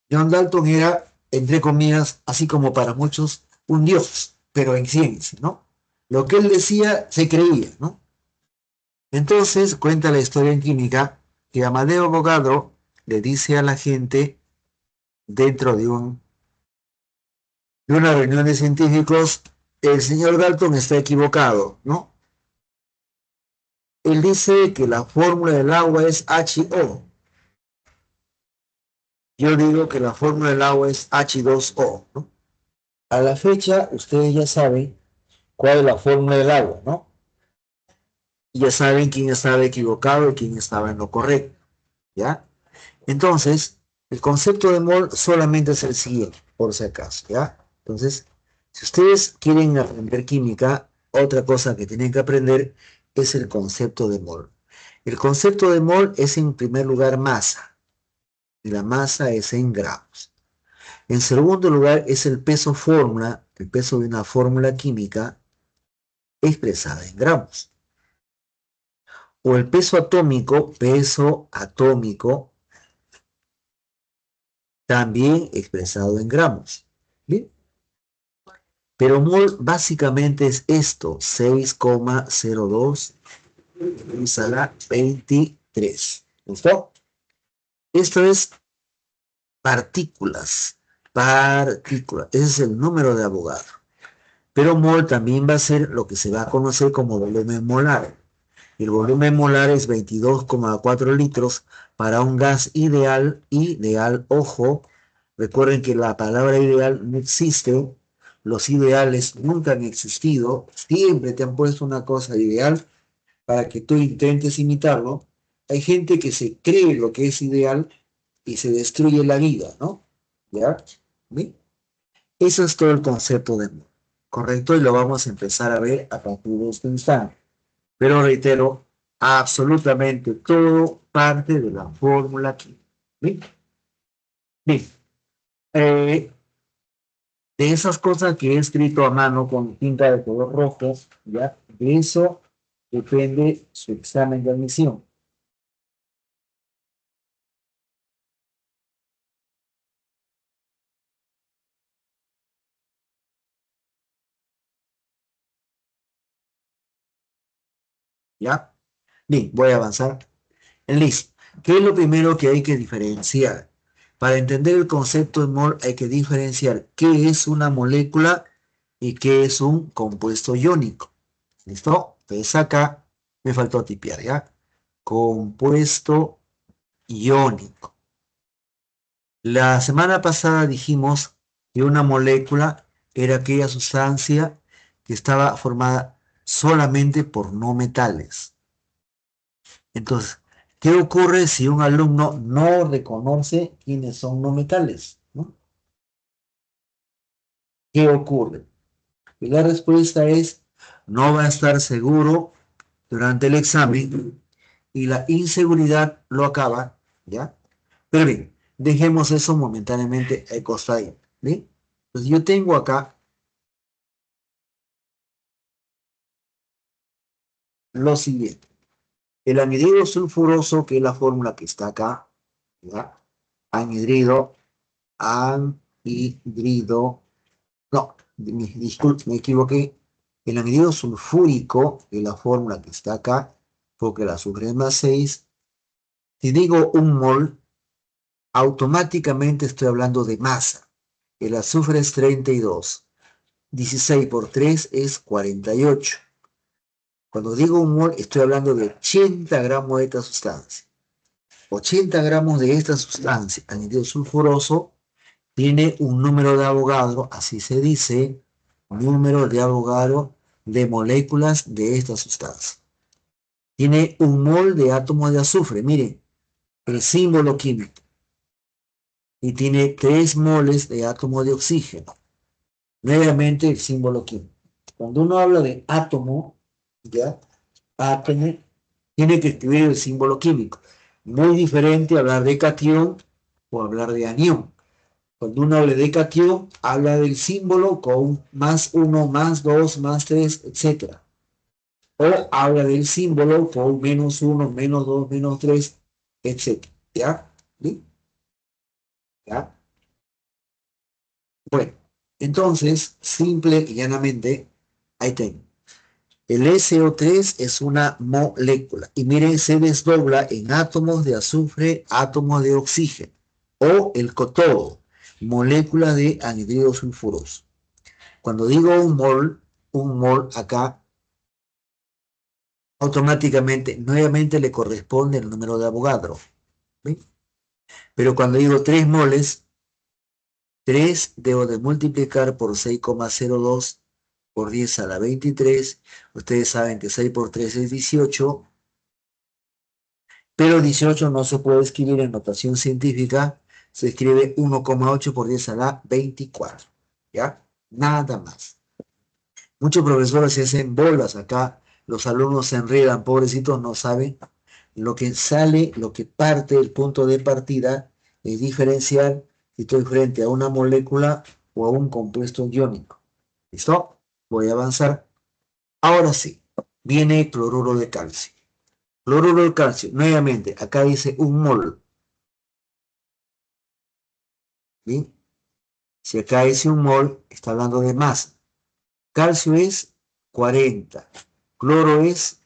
John Dalton era, entre comillas, así como para muchos, un dios, pero en ciencia, ¿no? Lo que él decía se creía, ¿no? Entonces, cuenta la historia en química que Amadeo Abogado le dice a la gente dentro de una reunión de científicos, el señor Dalton está equivocado, ¿no? Él dice que la fórmula del agua es HO. Yo digo que la fórmula del agua es H2O, ¿no? A la fecha, ustedes ya saben cuál es la fórmula del agua, ¿no? Y ya saben quién estaba equivocado y quién estaba en lo correcto, ¿ya? Entonces, el concepto de mol solamente es el siguiente, por si acaso, ¿ya? Entonces, si ustedes quieren aprender química, otra cosa que tienen que aprender es el concepto de mol. El concepto de mol es en primer lugar masa, y la masa es en gramos. En segundo lugar es el peso fórmula, el peso de una fórmula química expresada en gramos. O el peso atómico, también expresado en gramos. ¿Bien? Pero mol básicamente es esto, 6,02 a la 23. ¿Listo? Esto es partículas. Ese es el número de Avogadro. Pero mol también va a ser lo que se va a conocer como volumen molar. El volumen molar es 22,4 litros para un gas ideal, ojo, recuerden que la palabra ideal no existe, los ideales nunca han existido, siempre te han puesto una cosa ideal para que tú intentes imitarlo. Hay gente que se cree lo que es ideal y se destruye la vida, ¿no? ¿Ya? ¿Sí? Eso es todo el concepto de amor, ¿correcto? Y lo vamos a empezar a ver a partir de este instante. Pero reitero, absolutamente todo parte de la fórmula química. ¿Bien? Bien. Eh, de esas cosas que he escrito a mano con tinta de color rojo, ¿ya? De eso depende su examen de admisión. ¿Ya? Bien, voy a avanzar. Listo. ¿Qué es lo primero que hay que diferenciar? Para entender el concepto de mol hay que diferenciar qué es una molécula y qué es un compuesto iónico. ¿Listo? Entonces acá me faltó tipear, ¿ya? Compuesto iónico. La semana pasada dijimos que una molécula era aquella sustancia que estaba formada solamente por no metales. Entonces, ¿qué ocurre si un alumno no reconoce quiénes son no metales? ¿No? ¿Qué ocurre? Y la respuesta es, no va a estar seguro durante el examen y la inseguridad lo acaba, ¿ya? Pero bien, dejemos eso momentáneamente al costado, ¿bien? Entonces yo tengo acá lo siguiente. El anhidrido sulfuroso, que es la fórmula que está acá, ¿ya? Anhidrido, anhidrido, no, disculpe, me equivoqué. El anhidrido sulfúrico, que es la fórmula que está acá, porque el azufre es más 6. Si digo un mol, automáticamente estoy hablando de masa. El azufre es 32. 16 por 3 es 48. Cuando digo un mol, estoy hablando de 80 gramos de esta sustancia. 80 gramos de esta sustancia, anhidrido sulfuroso, tiene un número de Avogadro, así se dice, número de Avogadro de moléculas de esta sustancia. Tiene un mol de átomo de azufre, miren, el símbolo químico. Y tiene 3 moles de átomo de oxígeno. Nuevamente el símbolo químico. Cuando uno habla de átomo, ¿ya? Átomo, tiene que escribir el símbolo químico. Muy diferente hablar de cation o hablar de anión. Cuando uno habla de cation, habla del símbolo con más uno, más dos, más tres, etcétera. O habla del símbolo con menos uno, menos dos, menos tres, etcétera. ¿Ya? ¿Sí? ¿Ya? Bueno, entonces, simple y llanamente, ahí tengo. El SO3 es una molécula y miren, se desdobla en átomos de azufre, átomos de oxígeno o el cotodo, molécula de anhidrido sulfuroso. Cuando digo un mol acá automáticamente nuevamente le corresponde el número de Avogadro. ¿Sí? Pero cuando digo 3 moles, 3 debo de multiplicar por 6,02 por 10 a la 23. Ustedes saben que 6 por 3 es 18, pero 18 no se puede escribir en notación científica, se escribe 1,8 por 10 a la 24. ¿Ya? Nada más. Muchos profesores se hacen bolas acá, los alumnos se enredan, pobrecitos, no saben. Lo que sale, lo que parte, el punto de partida es diferenciar si estoy frente a una molécula o a un compuesto iónico. ¿Listo? Voy a avanzar. Ahora sí, viene cloruro de calcio. Cloruro de calcio, nuevamente, acá dice un mol. ¿Bien? Si acá dice un mol, está hablando de masa. Calcio es 40, cloro es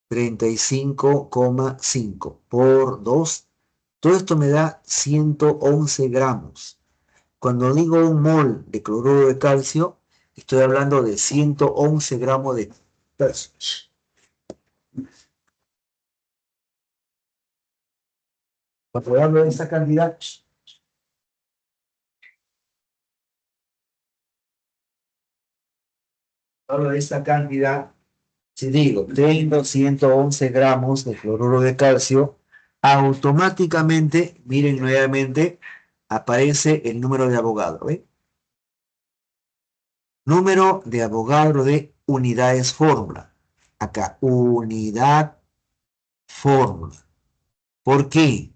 35,5 por 2. Todo esto me da 111 gramos. Cuando digo un mol de cloruro de calcio, estoy hablando de 111 gramos de calcio. Cuando hablo de esta cantidad, si digo tengo 111 gramos de cloruro de calcio, automáticamente, miren nuevamente, aparece el número de Avogadro. ¿Ve? Número de Avogadro de unidades fórmula. Acá, unidad fórmula. ¿Por qué?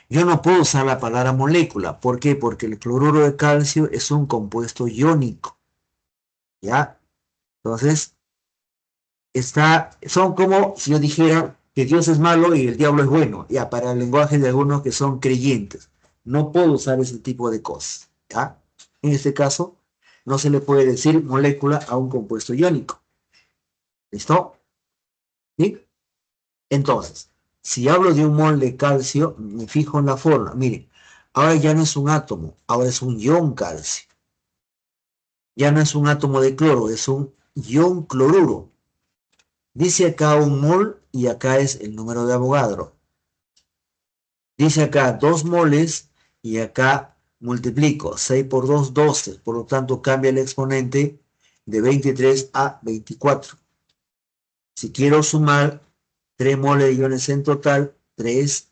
Yo no puedo usar la palabra molécula. ¿Por qué? Porque el cloruro de calcio es un compuesto iónico. ¿Ya? Entonces, son como si yo dijera que Dios es malo y el diablo es bueno. Ya, para el lenguaje de algunos que son creyentes. No puedo usar ese tipo de cosas. ¿Ya? En este caso, no se le puede decir molécula a un compuesto iónico. ¿Listo? ¿Sí? Entonces, si hablo de un mol de calcio, me fijo en la fórmula. Miren, ahora ya no es un átomo, ahora es un ion calcio. Ya no es un átomo de cloro, es un ion cloruro. Dice acá un mol y acá es el número de Avogadro. Dice acá 2 moles y acá multiplico 6 por 2, 12. Por lo tanto, cambia el exponente de 23 a 24. Si quiero sumar 3 moles de iones en total, 3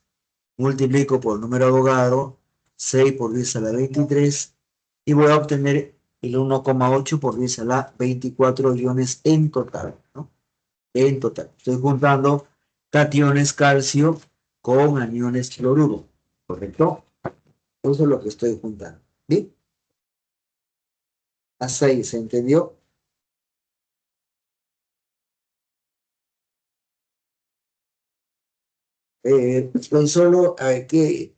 multiplico por el número abogado, 6 por 10 a la 23, y voy a obtener el 1,8 por 10 a la 24 iones en total, ¿no? En total. Estoy juntando cationes calcio con aniones cloruro, ¿correcto? Eso es lo que estoy juntando. ¿Bien? Hasta ahí, ¿se entendió? Estoy solo, a ver, ¿qué?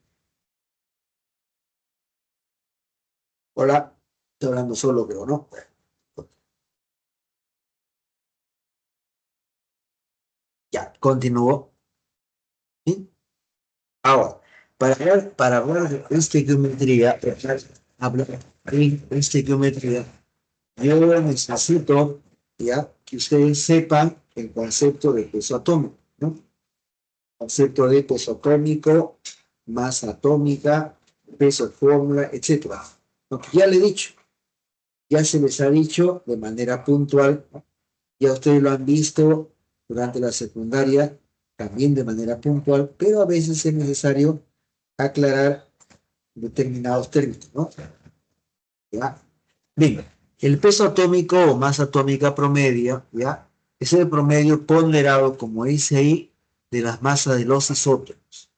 Hola, estoy hablando solo, creo, ¿no? Ya, continúo. ¿Sí? Ahora, para hablar de estequiometría, hablar de estequiometría, yo necesito ya que ustedes sepan el concepto de peso atómico, ¿no? Concepto de peso atómico, masa atómica, peso fórmula, etcétera. Lo que ya le he dicho, ya se les ha dicho de manera puntual, ya ustedes lo han visto durante la secundaria, también de manera puntual, pero a veces es necesario aclarar determinados términos, ¿no? ¿Ya? Bien, el peso atómico o masa atómica promedio, ¿ya? Es el promedio ponderado, como dice ahí, de las masas de los isótopos.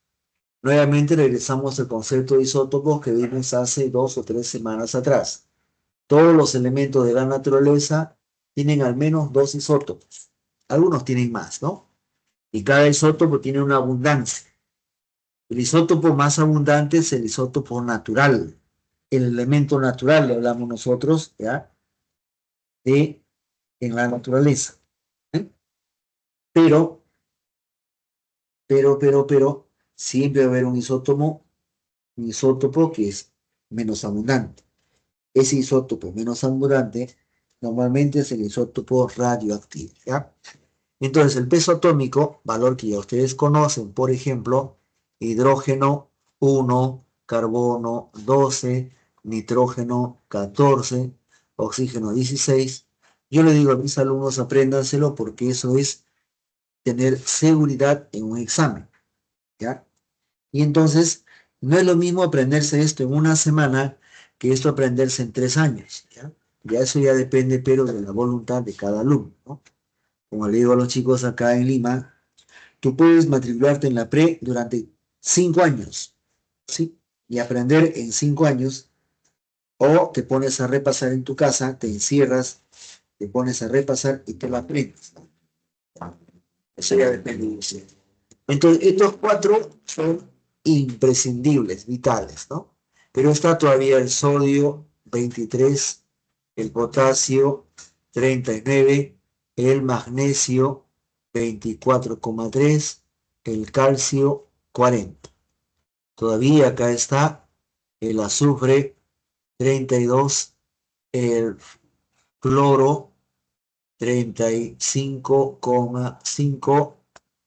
Nuevamente regresamos al concepto de isótopos que vimos hace 2 o 3 semanas atrás. Todos los elementos de la naturaleza tienen al menos 2 isótopos. Algunos tienen más, ¿no? Y cada isótopo tiene una abundancia. El isótopo más abundante es el isótopo natural, el elemento natural, le hablamos nosotros, ¿ya? De en la naturaleza. ¿Eh? Pero, pero, siempre va a haber un isótopo que es menos abundante. Ese isótopo menos abundante normalmente es el isótopo radioactivo, ¿ya? Entonces, el peso atómico, valor que ya ustedes conocen, por ejemplo, hidrógeno 1, carbono 12, nitrógeno 14, oxígeno 16. Yo le digo a mis alumnos, apréndanselo porque eso es tener seguridad en un examen, ¿ya? Y entonces, no es lo mismo aprenderse esto en una semana que esto aprenderse en 3 años, ¿ya? Ya eso ya depende, pero de la voluntad de cada alumno, ¿no? Como le digo a los chicos acá en Lima, tú puedes matricularte en la pre durante 5 años, ¿sí? Y aprender en 5 años, o te pones a repasar en tu casa, te encierras, te pones a repasar y te lo aprendes, ¿no? Eso ya depende de usted. Entonces, estos cuatro son imprescindibles, vitales, ¿no? Pero está todavía el sodio 23, el potasio 39, el magnesio 24,3, el calcio 40. Todavía acá está el azufre 32, el cloro 35,5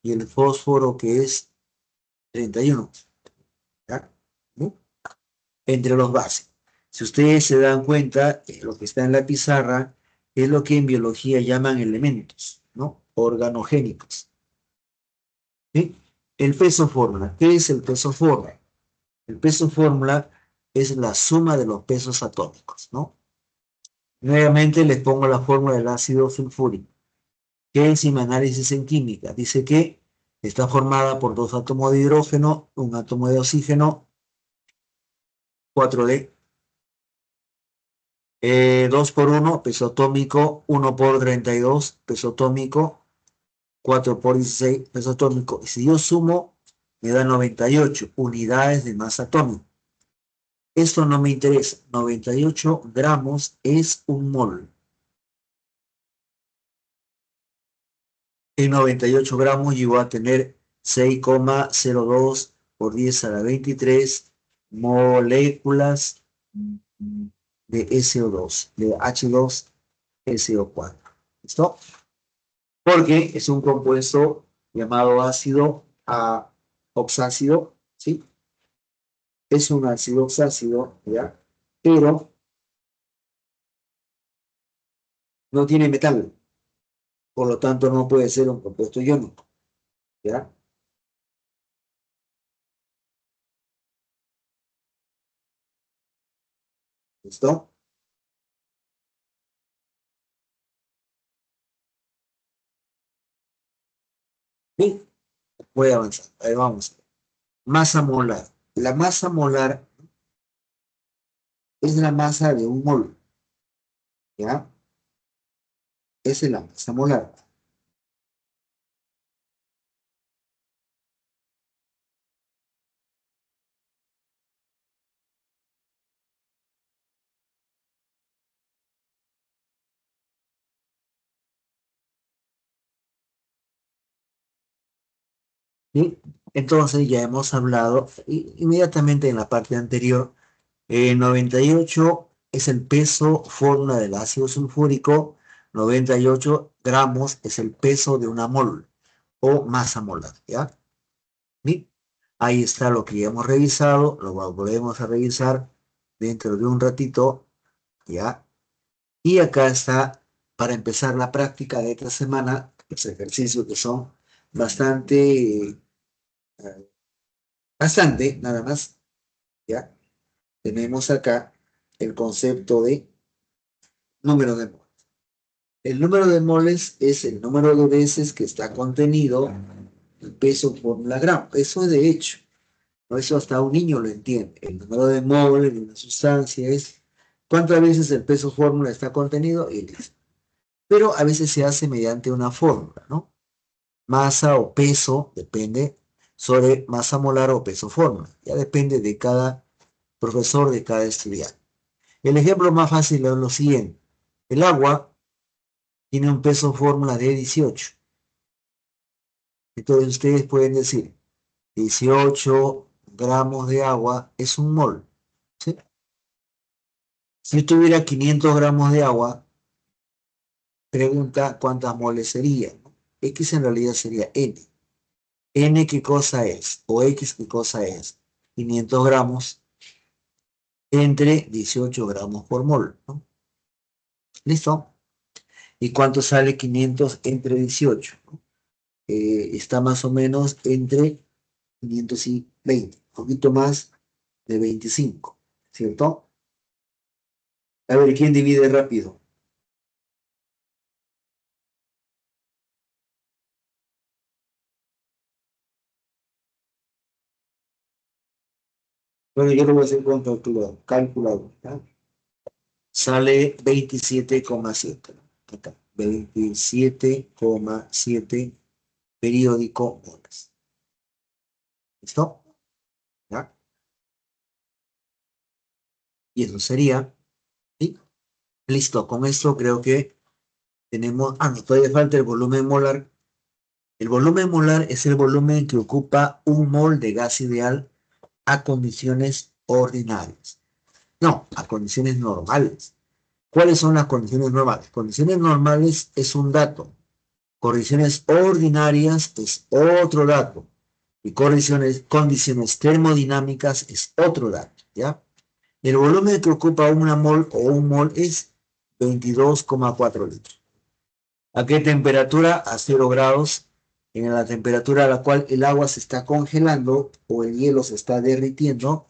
y el fósforo que es 31. ¿Ya? ¿No? Entre los básicos. Si ustedes se dan cuenta, lo que está en la pizarra es lo que en biología llaman elementos, ¿no? Organogénicos. ¿Sí? El peso fórmula. ¿Qué es el peso fórmula? El peso fórmula es la suma de los pesos atómicos, ¿no? Nuevamente les pongo la fórmula del ácido sulfúrico. ¿Qué es análisis en química? Dice que está formada por 2 átomos de hidrógeno, un átomo de oxígeno, 4D, 2 por 1, peso atómico, 1 por 32, peso atómico, 4 por 16, peso atómico. Y si yo sumo, me da 98 unidades de masa atómica. Esto no me interesa. 98 gramos es un mol. En 98 gramos yo voy a tener 6,02 por 10 a la 23 moléculas de SO2, de H2SO4. ¿Listo? Porque es un compuesto llamado ácido oxácido, ¿sí? es un ácido oxácido, ¿ya? Pero no tiene metal, por lo tanto no puede ser un compuesto iónico, ¿ya? ¿Listo? Bien, voy a avanzar. Ahí vamos. Masa molar. La masa molar es la masa de un mol, ¿ya? Esa es la masa molar. ¿Sí? Entonces ya hemos hablado inmediatamente en la parte anterior. 98 es el peso fórmula del ácido sulfúrico. 98 gramos es el peso de una mol o masa molar, ¿ya? Bien, ahí está lo que ya hemos revisado, lo volvemos a revisar dentro de un ratito, ¿ya? Y acá está, para empezar la práctica de esta semana, los ejercicios que son bastante, bastante, nada más, ¿ya? Tenemos acá el concepto de número de moles. El número de moles es el número de veces que está contenido el peso por la gramo. Eso es de hecho. ¿No? Eso hasta un niño lo entiende. El número de moles de una sustancia es cuántas veces el peso fórmula está contenido y listo. Pero a veces se hace mediante una fórmula, ¿no? Masa o peso, depende, sobre masa molar o peso fórmula. Ya depende de cada profesor, de cada estudiante. El ejemplo más fácil es lo siguiente. El agua tiene un peso fórmula de 18. Entonces ustedes pueden decir, 18 gramos de agua es un mol. ¿Sí? Si yo tuviera 500 gramos de agua, pregunta cuántas moles sería. X en realidad sería N. N qué cosa es, o X qué cosa es. 500 gramos entre 18 gramos por mol, ¿no? ¿Listo? ¿Y cuánto sale 500 entre 18? Está más o menos entre 520, un poquito más de 25, ¿cierto? A ver, ¿quién divide rápido? Bueno, yo lo voy a hacer con calculador, ¿ya? Sale 27,7. Acá, 27,7 periódico horas. ¿Listo? ¿Ya? Y eso sería, ¿sí? Listo, con esto creo que tenemos, no, todavía falta el volumen molar. El volumen molar es el volumen que ocupa un mol de gas ideal a condiciones ordinarias. No, a condiciones normales. ¿Cuáles son las condiciones normales? Condiciones normales es un dato. Condiciones ordinarias es otro dato. Y condiciones termodinámicas es otro dato, ¿ya? El volumen que ocupa una mol o un mol es 22,4 litros. ¿A qué temperatura? A 0 grados, en la temperatura a la cual el agua se está congelando o el hielo se está derritiendo.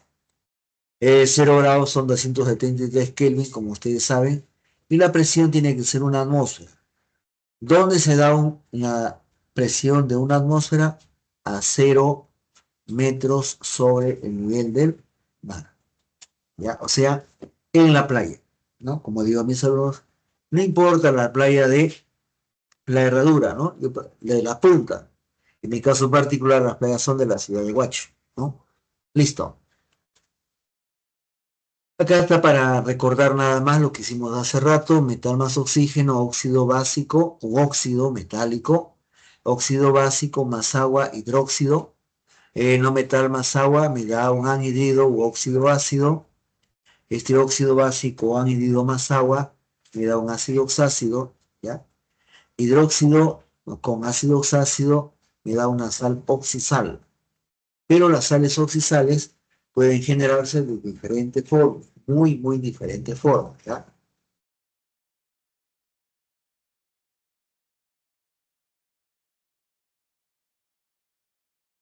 0 grados son 273 Kelvin, como ustedes saben, y la presión tiene que ser una atmósfera. ¿Dónde se da una presión de una atmósfera? A 0 metros sobre el nivel del mar, ¿ya? O sea, en la playa, ¿no? Como digo a mis alumnos, no importa la playa de la herradura, ¿no? De la punta. En mi caso particular, las playas son de la ciudad de Huacho, ¿no? Listo. Acá está para recordar nada más lo que hicimos hace rato: metal más oxígeno, óxido básico u óxido metálico, óxido básico más agua, hidróxido, no metal más agua me da un anhidrido u óxido ácido, este óxido básico o anhidrido más agua me da un ácido oxácido, ¿ya? Hidróxido con ácido oxácido me da una sal oxisal, pero las sales oxisales pueden generarse de diferentes formas, muy, muy diferentes formas, ¿ya?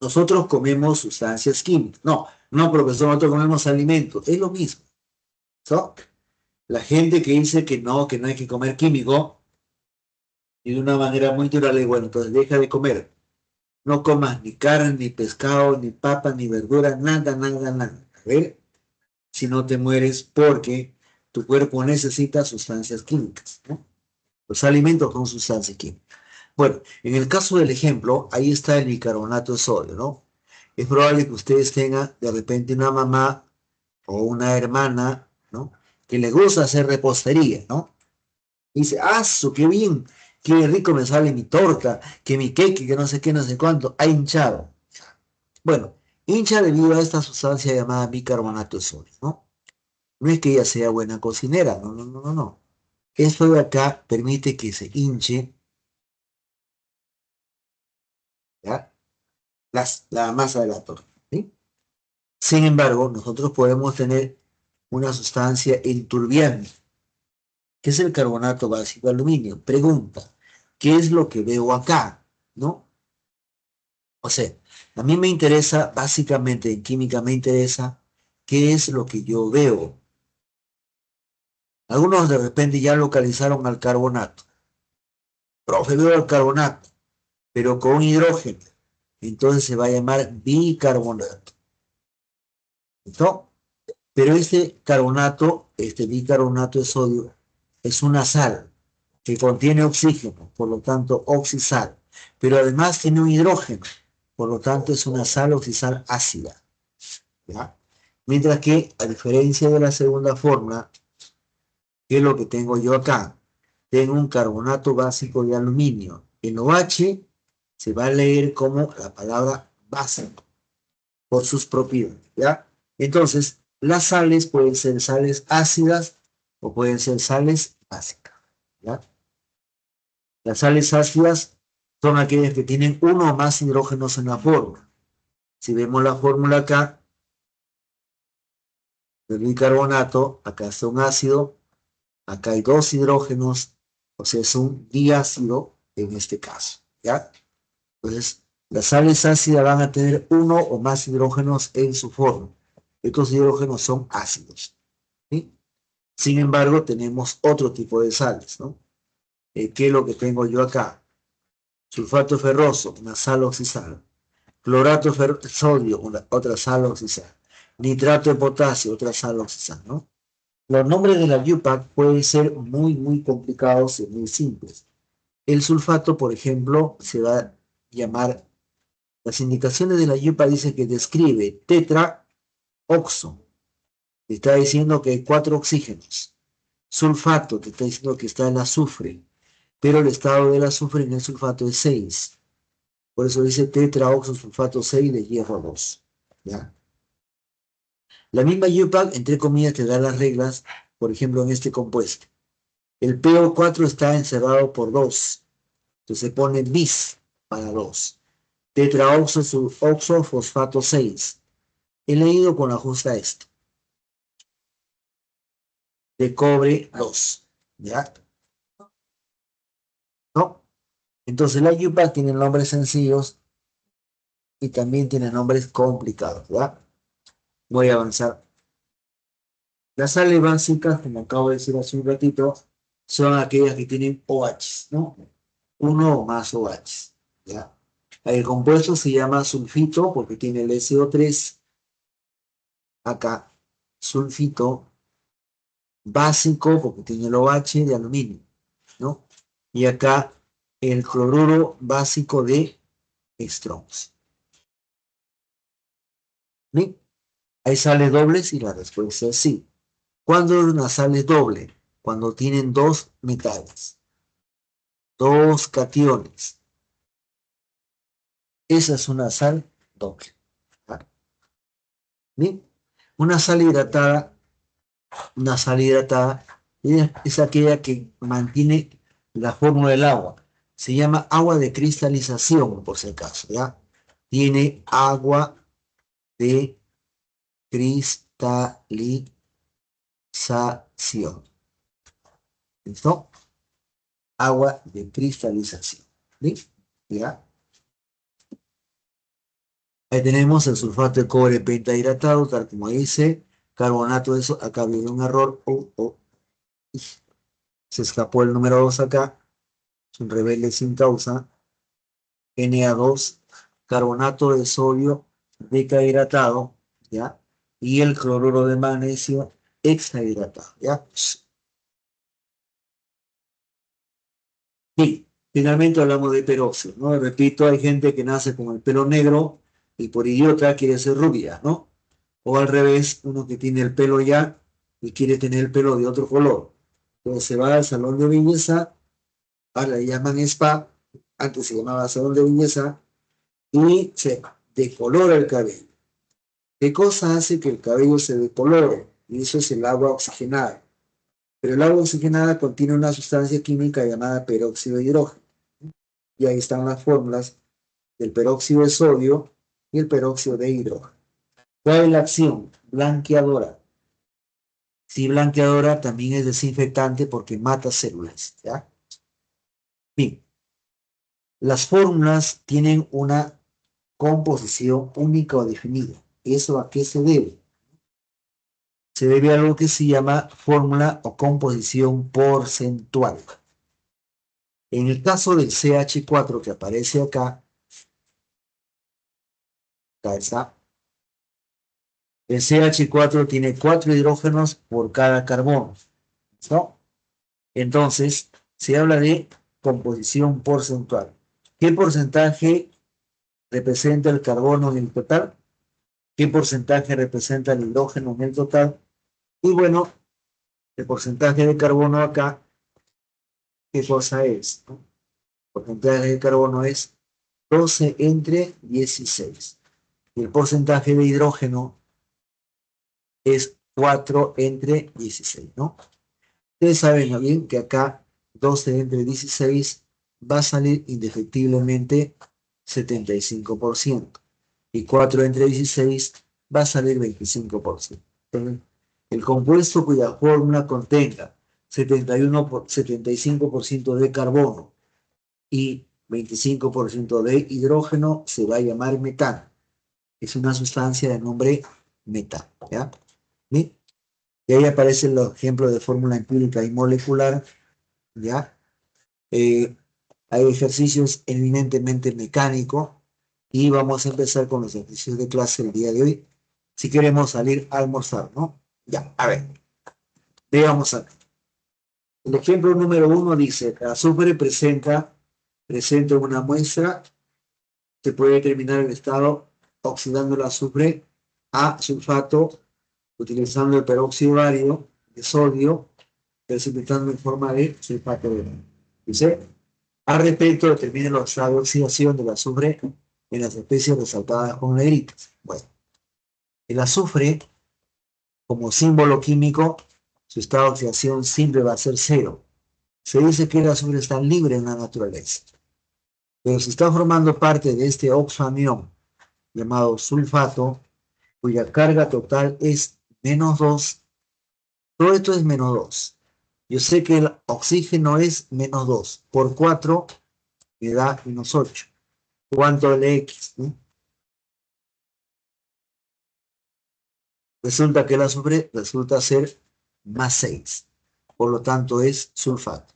Nosotros comemos sustancias químicas. No, no, profesor, nosotros comemos alimentos. Es lo mismo, ¿no? La gente que dice que no hay que comer químico, y de una manera muy dura le digo, bueno, entonces deja de comer. No comas ni carne, ni pescado, ni papa, ni verdura, nada, nada, nada. A ver si no te mueres porque tu cuerpo necesita sustancias químicas, ¿no? Los alimentos son sustancias químicas. Bueno, en el caso del ejemplo, ahí está el bicarbonato de sodio, ¿no? Es probable que ustedes tengan de repente una mamá o una hermana, ¿no? Que le gusta hacer repostería, ¿no? Y dice, ¡ah, qué bien! ¡Qué rico me sale mi torta! Que mi cake, que no sé qué, no sé cuánto. Ha hinchado. Bueno, hincha debido a esta sustancia llamada bicarbonato de sodio, ¿no? No es que ella sea buena cocinera, no, no, no, no, no. Esto de acá permite que se hinche, ¿ya? La masa de la torta, ¿sí? Sin embargo, nosotros podemos tener una sustancia enturbiante, que es el carbonato básico de aluminio. Pregunta, ¿qué es lo que veo acá? ¿No? O sea, a mí me interesa, básicamente en química me interesa, qué es lo que yo veo. Algunos de repente ya localizaron al carbonato. Profe, veo el carbonato, pero con hidrógeno. Entonces se va a llamar bicarbonato. ¿No? Pero este carbonato, este bicarbonato de sodio, es una sal que contiene oxígeno, por lo tanto, oxisal. Pero además tiene un hidrógeno, por lo tanto, es una sal oxisal ácida. ¿Ya? Mientras que, a diferencia de la segunda fórmula, que es lo que tengo yo acá, tengo un carbonato básico de aluminio. El OH se va a leer como la palabra básico por sus propiedades, ¿ya? Entonces, las sales pueden ser sales ácidas o pueden ser sales básicas, ¿ya? Las sales ácidas son aquellas que tienen uno o más hidrógenos en la fórmula. Si vemos la fórmula acá, del bicarbonato, acá está un ácido, acá hay dos hidrógenos, o sea, es un diácido en este caso, ¿ya? Entonces, las sales ácidas van a tener uno o más hidrógenos en su fórmula. Estos hidrógenos son ácidos, ¿sí? Sin embargo, tenemos otro tipo de sales, ¿no? ¿Qué es lo que tengo yo acá? Sulfato ferroso, una sal oxidada. Clorato de sodio, otra sal oxidada. Nitrato de potasio, otra sal oxidada, ¿no? Los nombres de la UPAC pueden ser muy, muy complicados y muy simples. El sulfato, por ejemplo, se va a llamar, las indicaciones de la UPAC dicen que describe tetraoxo, te está diciendo que hay cuatro oxígenos. Sulfato, te está diciendo que está el azufre, pero el estado del azufre en el sulfato es 6. Por eso dice tetraoxosulfato 6 de hierro 2. ¿Ya? La misma UPAC, entre comillas, te da las reglas, por ejemplo, en este compuesto. El PO4 está encerrado por 2, entonces se pone bis para 2. Tetraoxofosfato 6. He leído con la justa esto. De cobre 2. ¿Ya? ¿No? Entonces la UPAC tiene nombres sencillos y también tiene nombres complicados. ¿Ya? Voy a avanzar. Las sales básicas, como acabo de decir hace un ratito, son aquellas que tienen OH, ¿no? Uno o más OH, ¿ya? El compuesto se llama sulfito porque tiene el SO3, acá, sulfito básico porque tiene el OH de aluminio, ¿no? Y acá el cloruro básico de Strongs. ¿Sí? ¿Hay sales dobles? Y la respuesta es sí. ¿Cuándo es una sal es doble? Cuando tienen dos metales, dos cationes. Esa es una sal doble. ¿Bien? Una sal hidratada, una sal hidratada es aquella que mantiene la fórmula del agua. Se llama agua de cristalización, por si acaso, ¿ya? Tiene agua de cristalización. ¿Listo? Agua de cristalización. ¿Listo? ¿Ya? Ahí tenemos el sulfato de cobre pentahidratado, tal como dice, carbonato de eso, acá viene un error, se escapó el número 2 acá, es un rebelde sin causa, Na2, carbonato de sodio decahidratado, ¿ya? Y el cloruro de magnesio hexahidratado, ¿ya? Sí, finalmente hablamos de peróxido, ¿no? Repito, hay gente que nace con el pelo negro y por idiota quiere ser rubia, ¿no? O al revés, uno que tiene el pelo ya y quiere tener el pelo de otro color. Entonces se va al salón de belleza, ahora le llaman spa, antes se llamaba salón de belleza, y se decolora el cabello. ¿Qué cosa hace que el cabello se decolore? Y eso es el agua oxigenada. Pero el agua oxigenada contiene una sustancia química llamada peróxido de hidrógeno. Y ahí están las fórmulas del peróxido de sodio y el peróxido de hidrógeno. ¿Cuál es la acción? Blanqueadora. Sí, blanqueadora también es desinfectante porque mata células, ¿ya? Bien, las fórmulas tienen una composición única o definida. ¿Eso a qué se debe? Se debe a algo que se llama fórmula o composición porcentual. En el caso del CH4 que aparece acá está, el CH4 tiene 4 hidrógenos por cada carbono, ¿no? Entonces, se habla de composición porcentual. ¿Qué porcentaje representa el carbono en el total? ¿Qué porcentaje representa el hidrógeno en el total? Y bueno, el porcentaje de carbono acá, ¿qué cosa es? ¿No? El porcentaje de carbono es 12 entre 16. Y el porcentaje de hidrógeno es 4 entre 16, ¿no? Ustedes saben ¿no? bien que acá 12 entre 16 va a salir indefectiblemente 75%. Y 4 entre 16 va a salir 25%. Entonces, el compuesto cuya fórmula contenga 75% de carbono y 25% de hidrógeno se va a llamar metano. Es una sustancia de nombre metano, ¿ya? ¿Sí? Y ahí aparecen los ejemplos de fórmula empírica y molecular, ¿ya? Eh, Hay ejercicios eminentemente mecánicos y vamos a empezar con los ejercicios de clase el día de hoy. Si queremos salir a almorzar, ¿no? Ya, a ver, veamos acá. El ejemplo número 1 dice, el azufre presenta una muestra, se puede determinar el estado oxidando el azufre a sulfato utilizando el peróxido bárido de sodio, precipitando en forma de sulfato de bario. Dice, al respecto, determina los estados de oxidación del azufre en las especies resaltadas con negritas. Bueno, el azufre, como símbolo químico, su estado de oxidación siempre va a ser cero. Se dice que el azufre está libre en la naturaleza, pero si está formando parte de este oxoanión llamado sulfato, cuya carga total es -2, todo esto es -2. Yo sé que el oxígeno es -2, por 4 me da -8. ¿Cuánto es X? ¿No? Resulta que el azufre resulta ser +6, por lo tanto es sulfato.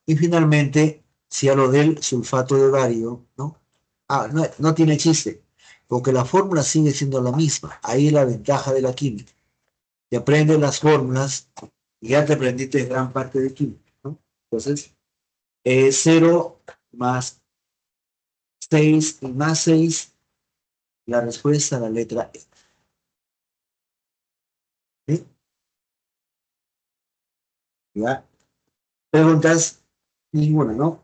Y finalmente, si a lo del sulfato de bario, ¿no? No tiene chiste, porque la fórmula sigue siendo la misma. Ahí es la ventaja de la química. Te aprendes las fórmulas y ya te aprendiste gran parte de química, ¿no? Entonces, 0 más 6 y más 6, la respuesta a la letra E. ¿Sí? ¿Ya? Preguntas, ninguna, ¿no?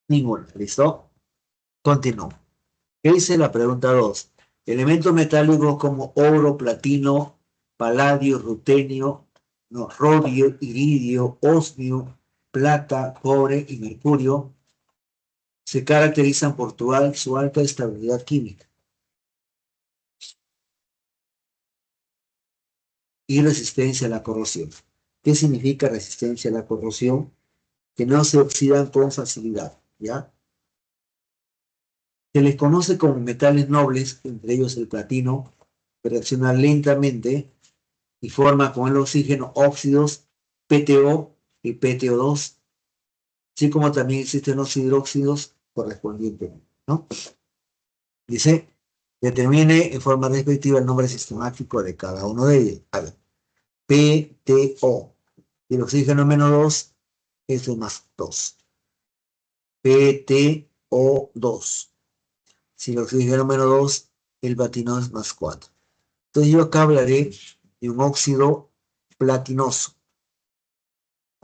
Ninguna, ¿listo? Continúo. ¿Qué dice la pregunta 2? Elementos metálicos como oro, platino, paladio, rutenio, no, rodio, iridio, osmio, plata, cobre y mercurio se caracterizan por su alta estabilidad química. y resistencia a la corrosión. ¿Qué significa resistencia a la corrosión? Que no se oxidan con facilidad, ¿ya? Se les conoce como metales nobles, entre ellos el platino, que reacciona lentamente y forma con el oxígeno óxidos PTO y PTO2, así como también existen los hidróxidos correspondientes, ¿no? Dice, determine en forma respectiva el nombre sistemático de cada uno de ellos. A ver, PTO, y el oxígeno menos 2, eso es más 2. PTO2. Si el oxígeno menos 2, el platino es más 4. Entonces yo acá hablaré de un óxido platinoso.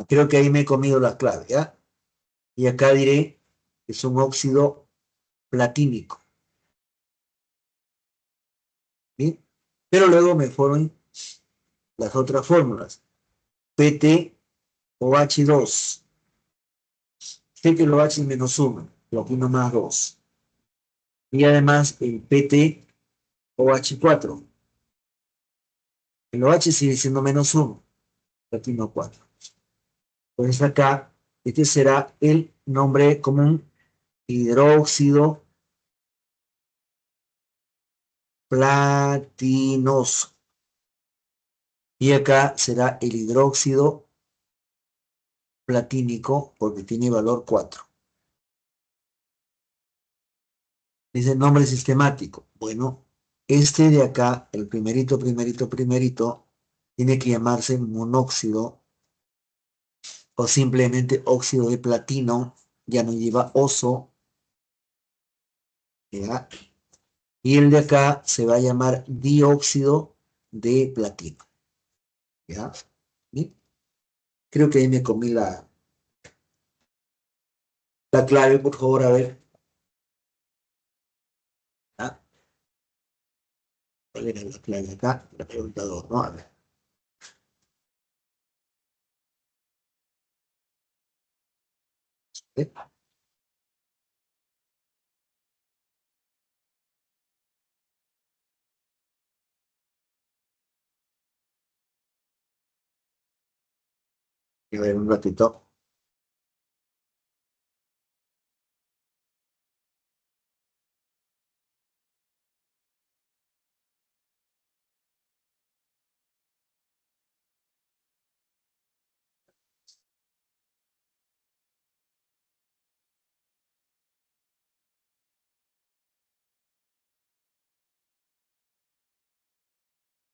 Creo que ahí me he comido la clave, ¿ya? Y acá diré que es un óxido platínico. ¿Bien? Pero luego me fueron las otras fórmulas. PTOH2. Sé que el OH es menos 1, platino más 2. Y además el PTOH4. El OH sigue siendo menos 1, platino 4. Pues acá, este será el nombre común, hidróxido platinoso. Y acá será el hidróxido platínico porque tiene valor 4. Dice nombre sistemático. Bueno, este de acá, el primerito, tiene que llamarse monóxido o simplemente óxido de platino, ya no lleva oso, ¿ya? Y el de acá se va a llamar dióxido de platino, ¿ya? ¿Sí? Creo que ahí me comí la clave, por favor, a ver. ¿Ah? ¿Cuál era la clave acá? La pregunta 2, ¿no? A ver. ¿Eh? A ver, un ratito.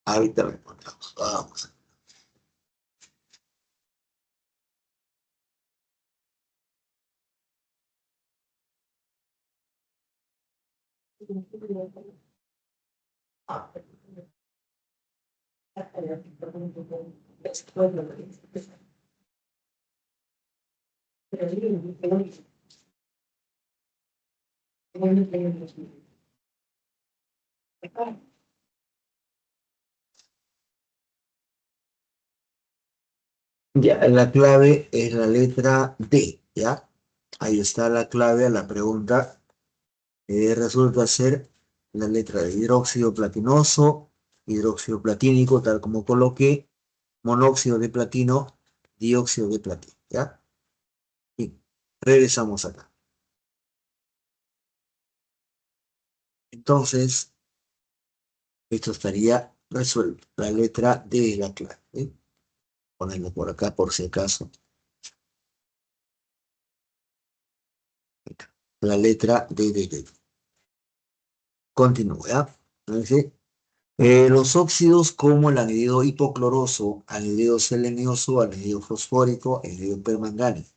Ahorita lo encontramos. Vamos. Ya, la clave es la letra D, ¿ya? Ahí está la clave a la pregunta. Resulta ser la letra de hidróxido platinoso, hidróxido platínico, tal como coloqué, monóxido de platino, dióxido de platino, ¿ya? Y regresamos acá. Entonces, esto estaría resuelto. La letra D es la clave, ¿eh? Ponerlo por acá por si acaso. La letra D. Continúa. Entonces, los óxidos como el anhidrido hipocloroso, anhidrido selenioso, anhidrido fosfórico, anhidrido permangánico.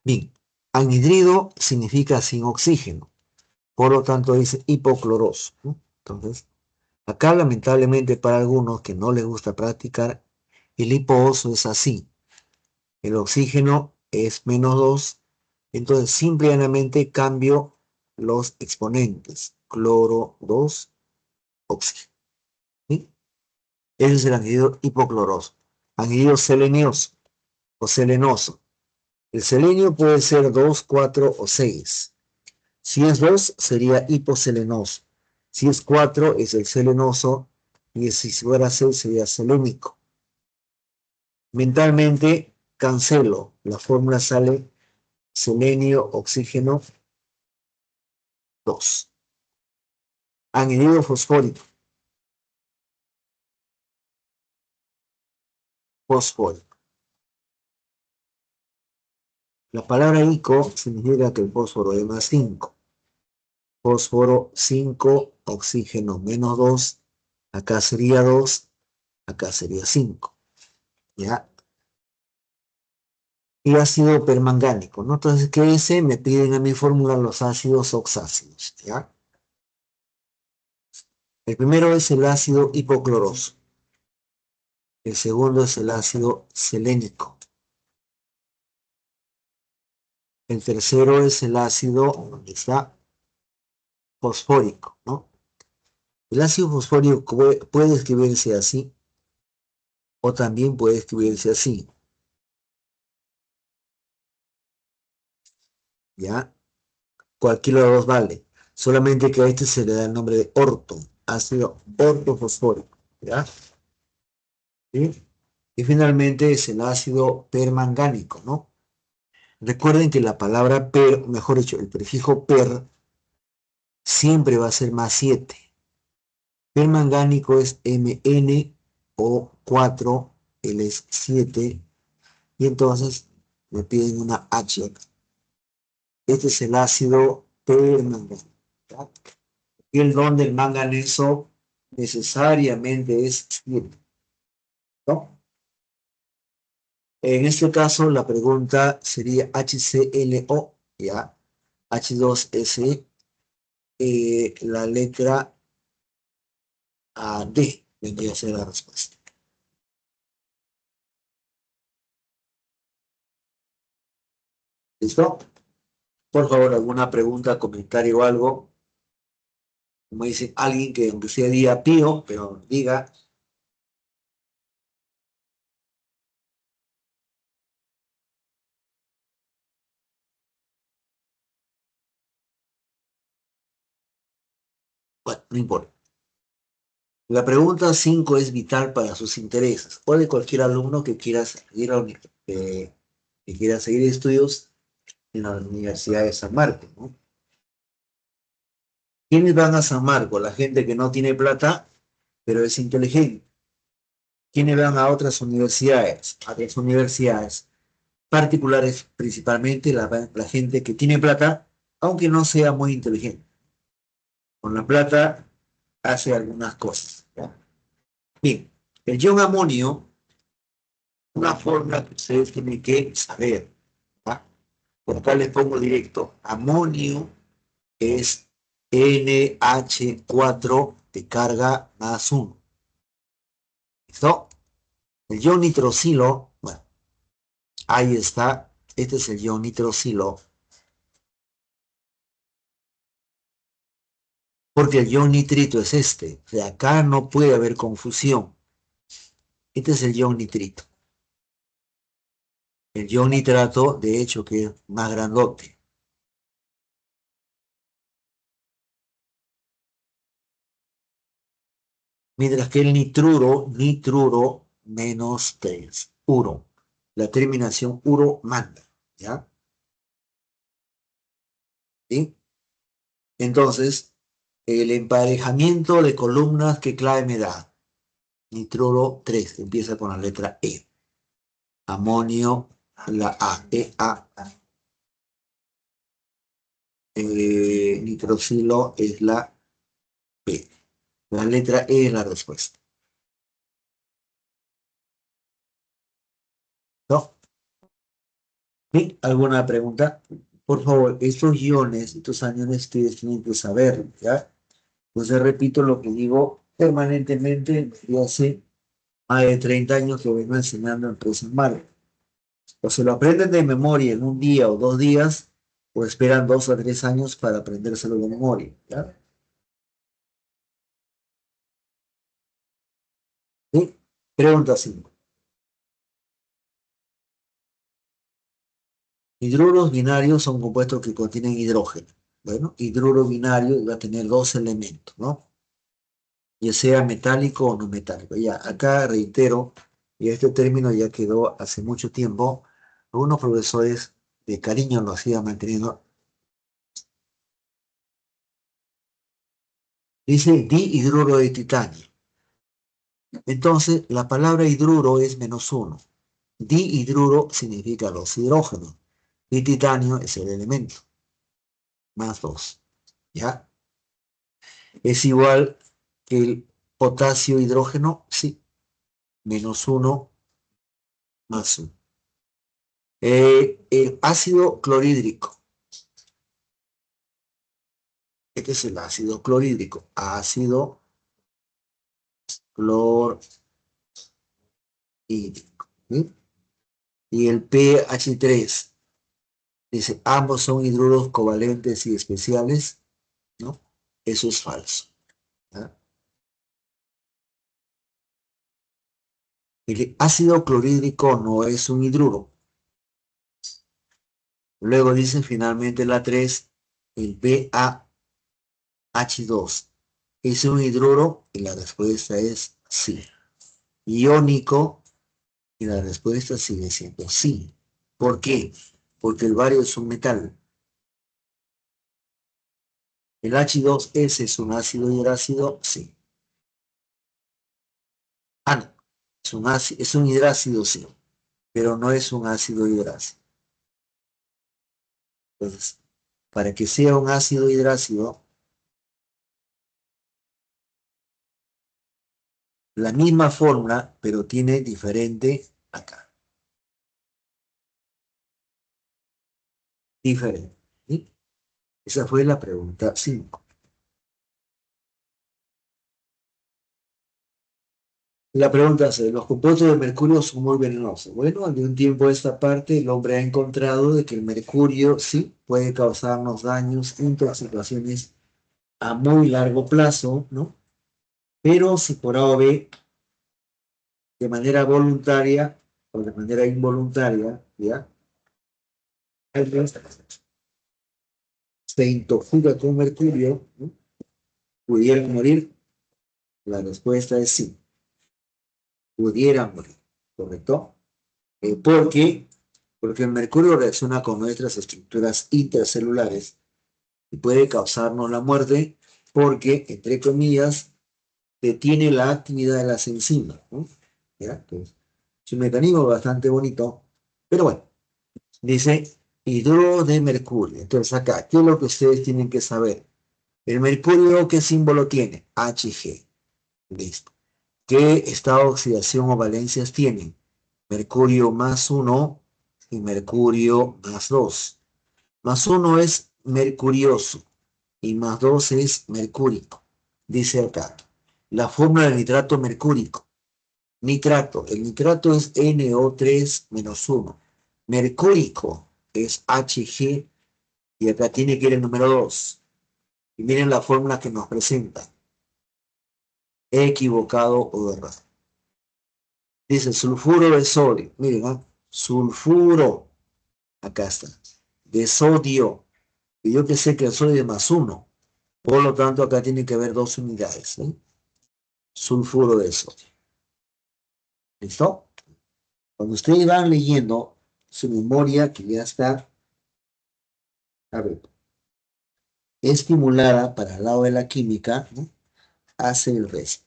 Bien, anhidrido significa sin oxígeno, por lo tanto dice hipocloroso, ¿no? Entonces, acá lamentablemente para algunos que no les gusta practicar, el hipooso es así. El oxígeno es menos 2, entonces simplemente cambio los exponentes. Cloro 2, oxígeno. ¿Sí? Ese es el anhidrido hipocloroso. Anhidrido selenioso o selenoso. El selenio puede ser 2, 4 o 6. Si es 2, sería hiposelenoso. Si es 4, es el selenoso. y si fuera C sería selénico. Mentalmente cancelo, la fórmula sale selenio, oxígeno, 2. Anhidrido fosfórico, fosfórico. La palabra ICO significa que el fósforo es más 5. Fósforo 5, oxígeno menos 2, acá sería 2, acá sería 5. ¿Ya? Y ácido permangánico, ¿no? Entonces, ¿qué es? Me piden a mi fórmula los ácidos oxácidos, ¿ya? El primero es el ácido hipocloroso. El segundo es el ácido selénico. El tercero es el ácido, ¿dónde está? Fosfórico, ¿no? El ácido fosfórico puede escribirse así o también puede escribirse así, ¿ya? Cualquiera de los dos vale. Solamente que a este se le da el nombre de orto, ácido ortofosfórico, ¿ya? ¿Sí? Y finalmente es el ácido permangánico, ¿no? Recuerden que la palabra per, mejor dicho, el prefijo per, siempre va a ser más 7. Permangánico es MnO4, él es 7, y entonces me piden una H. Este es el ácido permangánico. ¿Ya? Y el don del manganeso necesariamente es 7, ¿no? En este caso, la pregunta sería HClO, ¿ya? H2S, la letra D vendría a ser la respuesta. ¿Listo? Por favor, alguna pregunta, comentario o algo. Como dice alguien que aunque sea día pío, pero diga. Bueno, no importa. La pregunta 5 es vital para sus intereses o de cualquier alumno que quiera seguir, que quiera seguir estudios en la Universidad de San Marcos, ¿no? ¿Quiénes van a San Marcos? La gente que no tiene plata, pero es inteligente. ¿Quiénes van a otras universidades? A otras universidades particulares, principalmente la gente que tiene plata, aunque no sea muy inteligente. Con la plata hace algunas cosas, ¿ya? Bien, el ion amonio, una fórmula que ustedes tienen que saber, ¿ya? Por acá les pongo directo. Amonio es NH4 de carga más 1. ¿Listo? El ion nitrosilo, bueno, ahí está. Este es el ion nitrosilo. Porque el ion nitrito es este. De acá no puede haber confusión. Este es el ion nitrito. El ion nitrato, de hecho, que es más grandote. Mientras que el nitruro menos 3, uro. La terminación uro manda, ¿ya? ¿Sí? Entonces, el emparejamiento de columnas, ¿qué clave me da? Nitruro 3, empieza con la letra E. Amonio, la A, EA. Nitrosilo es la P. La letra E es la respuesta. ¿No? ¿Sí? ¿Alguna pregunta? Por favor, estos iones, estos aniones, ustedes tienen que saber, ¿ya? Entonces repito lo que digo permanentemente y hace más de 30 años que vengo enseñando en Empresas Marcos. O se lo aprenden de memoria en un día o 2 días, o esperan 2 o 3 años para aprendérselo de memoria, ¿ya? ¿Sí? Pregunta 5. Hidruros binarios son compuestos que contienen hidrógeno. Bueno, hidruro binario va a tener dos elementos, ¿no? ya sea metálico o no metálico. Ya, acá reitero, y este término ya quedó hace mucho tiempo, algunos profesores de cariño lo sigan manteniendo. Dice dihidruro de titanio. Entonces, la palabra hidruro es -1. Dihidruro significa los hidrógenos. Y titanio es el elemento. +2. ¿Ya? ¿Es igual que el potasio hidrógeno? Sí. -1 +1. El ácido clorhídrico. Este es el ácido clorhídrico. Ácido clorhídrico. ¿Sí? Y el pH3. Dice, ambos son hidruros covalentes y especiales, ¿no? Eso es falso. ¿Ya? El ácido clorhídrico no es un hidruro. Luego dice finalmente la 3, el BaH2. ¿Es un hidruro? Y la respuesta es sí. Iónico, y la respuesta sigue siendo sí. ¿Por qué? Porque el bario es un metal. ¿El H2S es un ácido hidrácido? Sí. Ah, no. Es un hidrácido, sí. Pero no es un ácido hidrácido. Entonces, para que sea un ácido hidrácido, la misma fórmula, pero tiene diferente acá. Diferente. ¿Sí? Esa fue la pregunta 5. La pregunta es, los compuestos de mercurio son muy venenosos. Bueno, de un tiempo a esta parte, el hombre ha encontrado de que el mercurio sí puede causarnos daños, intoxicaciones a muy largo plazo, ¿no? Pero si por A o B, de manera voluntaria o de manera involuntaria, ¿ya? Alguien se intoxica con mercurio, ¿no? ¿Pudieran morir? La respuesta es sí, pudieran morir, ¿correcto? ¿Por qué? Porque el mercurio reacciona con nuestras estructuras intracelulares y puede causarnos la muerte porque, entre comillas, detiene la actividad de las enzimas, ¿no? ¿Ya? Entonces, es un mecanismo bastante bonito, pero bueno, dice hidruro de mercurio. Entonces acá, ¿qué es lo que ustedes tienen que saber? El mercurio, ¿qué símbolo tiene? Hg. Listo. ¿Qué estado de oxidación o valencias tienen? Mercurio +1 y mercurio +2. +1 es mercurioso y +2 es mercúrico. Dice acá, la fórmula del nitrato mercúrico. Nitrato, el nitrato es NO3-1. Mercúrico es Hg y acá tiene que ir el número 2. Y miren la fórmula que nos presenta. He equivocado o errado. Dice sulfuro de sodio. Miren, ¿ah? Sulfuro. Acá está. De sodio. Y yo que sé que el sodio es +1. Por lo tanto, acá tiene que haber 2 unidades. ¿Eh? Sulfuro de sodio. ¿Listo? Cuando ustedes van leyendo su memoria, que ya está, a ver, estimulada para el lado de la química, ¿no? Hace el resto.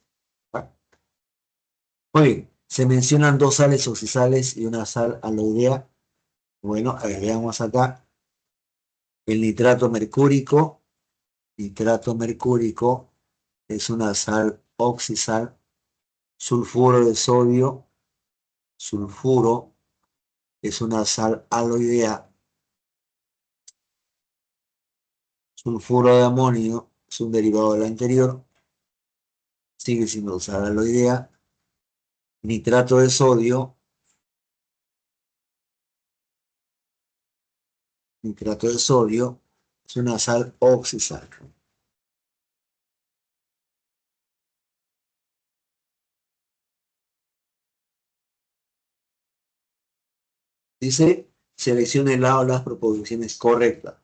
Muy bien. Se mencionan 2 sales oxidales y una sal aloidea. Bueno, a ver, veamos acá. El nitrato mercúrico. Nitrato mercúrico es una sal oxisal. Sulfuro de sodio. Sulfuro es una sal aloidea. Sulfuro de amonio es un derivado del anterior. Sigue siendo sal aloidea. Nitrato de sodio. Nitrato de sodio es una sal oxisal. Dice, seleccione la o las proposiciones correctas.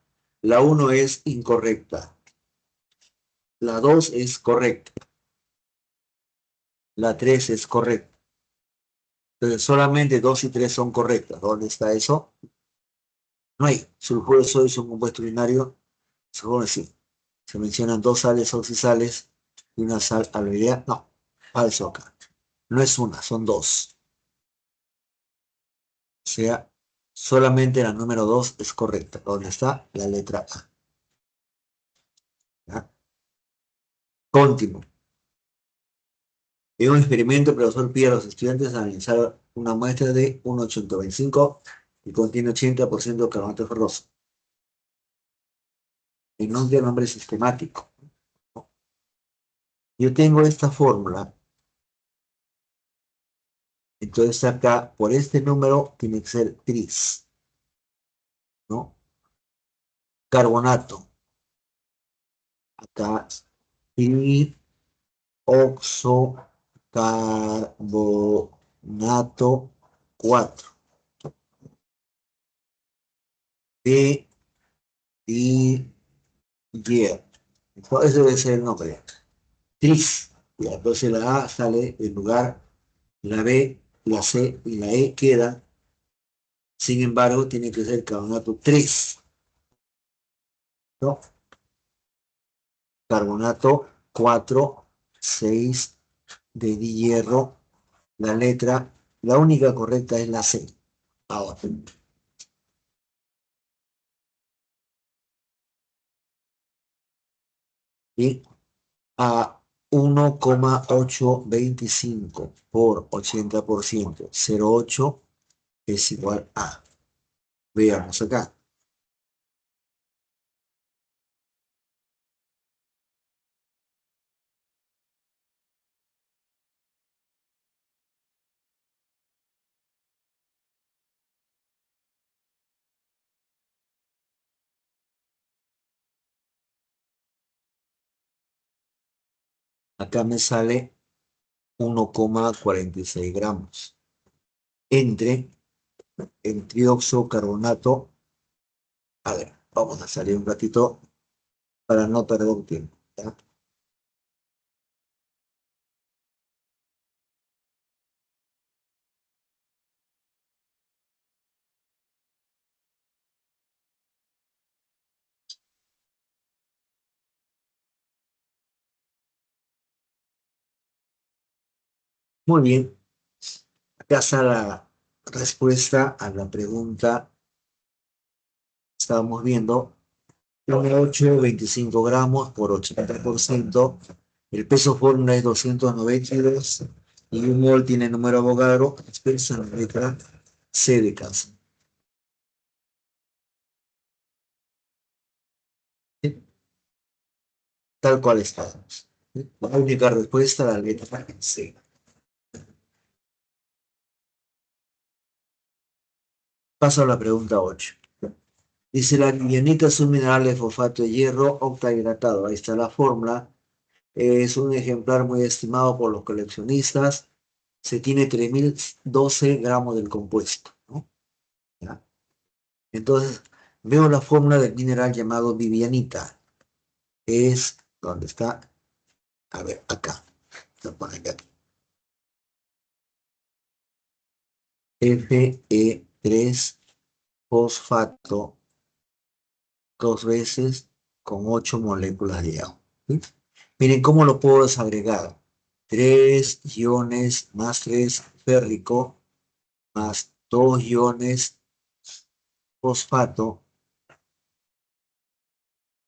La 1 es incorrecta. La 2 es correcta. La 3 es correcta. Entonces, solamente 2 y 3 son correctas. ¿Dónde está eso? No hay. Sulfuro de sodio es un compuesto binario. Según sí. Se mencionan dos sales oxisales y una sal aloidea. No, falso acá. No es una, son dos. O sea, solamente la número 2 es correcta. ¿Dónde está? La letra A. ¿Ya? Continuo. En un experimento, el profesor pide a los estudiantes analizar una muestra de 1,825 y contiene 80% de carbonato ferroso. Y no de nombre sistemático. Yo tengo esta fórmula, entonces acá, por este número, tiene que ser tris, ¿no? Carbonato. Acá, trioxocarbonato 4. De y hierro. Ese debe ser el nombre. Tris. Ya, entonces la A sale en lugar, la B, la C y la E quedan. Sin embargo, tiene que ser carbonato 3, ¿no? Carbonato 4, 6 de hierro. La letra, la única correcta es la C. Ahora, y a 1,825 por 80%, 0,8 es igual a. Veamos acá. Acá me sale 1,46 gramos entre el trioxocarbonato. A ver, vamos a salir un ratito para no perder tiempo, ¿ya? Muy bien, acá está la respuesta a la pregunta que estábamos viendo. 1,825 gramos por 80%. El peso fórmula es 292 y un mol tiene número Avogadro, expresa en la letra C de casa. ¿Sí? Tal cual está. ¿Sí? La única respuesta, la letra C. Paso a la pregunta 8. Dice, la livianita es un mineral de fosfato de hierro octahidratado. Ahí está la fórmula. Es un ejemplar muy estimado por los coleccionistas. Se tiene 3012 gramos del compuesto, ¿no? ¿Ya? Entonces, veo la fórmula del mineral llamado vivianita. Es, ¿dónde está? A ver, acá. Lo pone acá. Fe3 fosfato dos veces con 8 moléculas de agua. ¿Sí? Miren cómo lo puedo desagregar. 3 iones más 3 férrico más 2 iones fosfato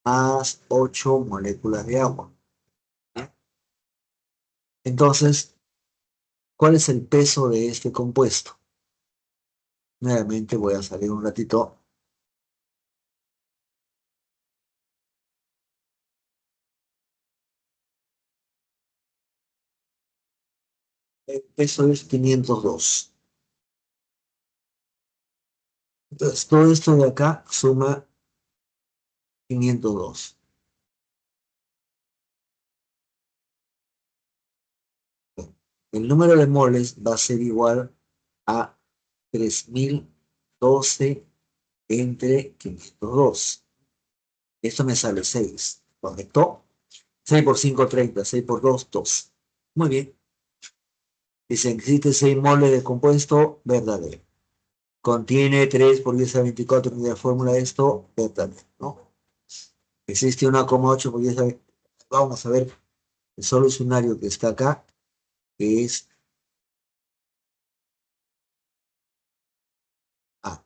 más 8 moléculas de agua. Entonces, ¿cuál es el peso de este compuesto? Nuevamente voy a salir un ratito. El peso es 502. Entonces, todo esto de acá suma 502. El número de moles va a ser igual a 3012 entre 502. Esto me sale 6, ¿correcto? 6 por 5, 30, 6 por 2, 2. Muy bien. Dicen que existe 6 moles de compuesto verdadero. Contiene 3 por 10 a 24 unidades de fórmula de esto, verdadero, ¿no? Existe 1,8 por 10 a 24. Vamos a ver el solucionario que está acá, que es A.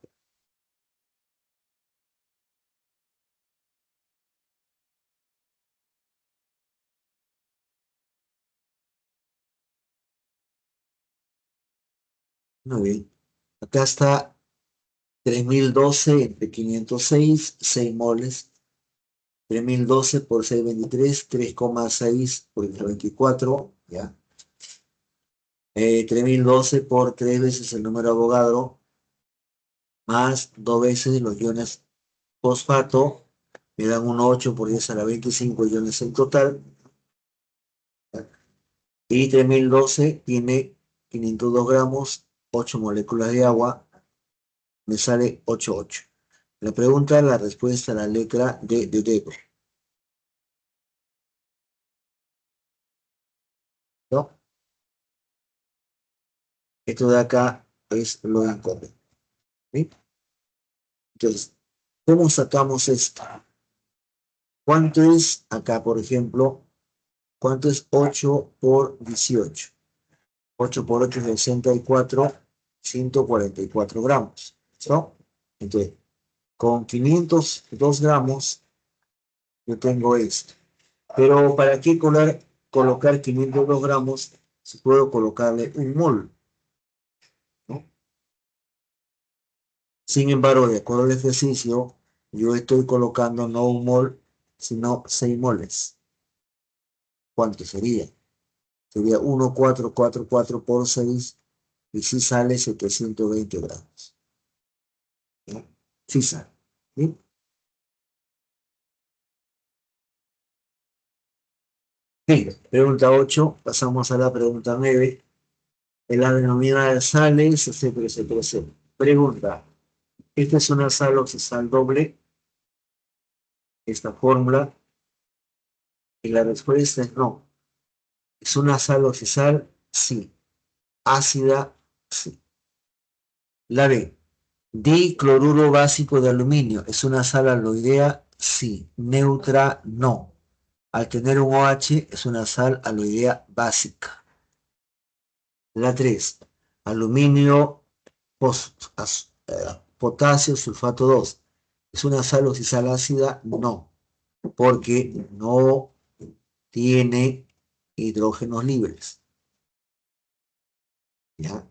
Muy bien. Acá está 3012 entre 506, 6 moles. 3012 por 623, 3,6 por 24, ¿ya? 3012 por 3 veces el número de Avogadro, más 2 veces los iones fosfato, me dan un 8 por 10 a la 25 iones en total. Y 3012 tiene 502 gramos, 8 moléculas de agua, me sale 88. La pregunta, la respuesta a la letra D de dedo, ¿no? Esto de acá es lo incorrecto, ¿sí? Entonces, ¿cómo sacamos esto? ¿Cuánto es acá, por ejemplo? ¿Cuánto es 8 por 18? 8 por 8 es 64, 144 gramos, ¿no? Entonces, con 502 gramos yo tengo esto. Pero ¿para qué colocar 502 gramos si puedo colocarle un mol, ¿no? Sin embargo, de acuerdo al ejercicio, yo estoy colocando no un mol, sino 6 moles. ¿Cuánto sería? Sería 1,444 por 6 y si sale 720 gramos. ¿No? Sí sale. ¿Sí? Bien, pregunta 8, pasamos a la pregunta 9. En la denominada sales, etcétera, etcétera, etcétera. Pregunta, ¿esta es una sal oxidal doble? Esta fórmula, y la respuesta es no. ¿Es una sal oxidal? Sí. Ácida, sí. La B, dicloruro básico de aluminio. ¿Es una sal aloidea? Sí. Neutra, no. Al tener un OH es una sal aloidea básica. La 3, aluminio, potasio, sulfato 2. ¿Es una sal oxidal ácida? No, porque no tiene hidrógenos libres. ¿Ya?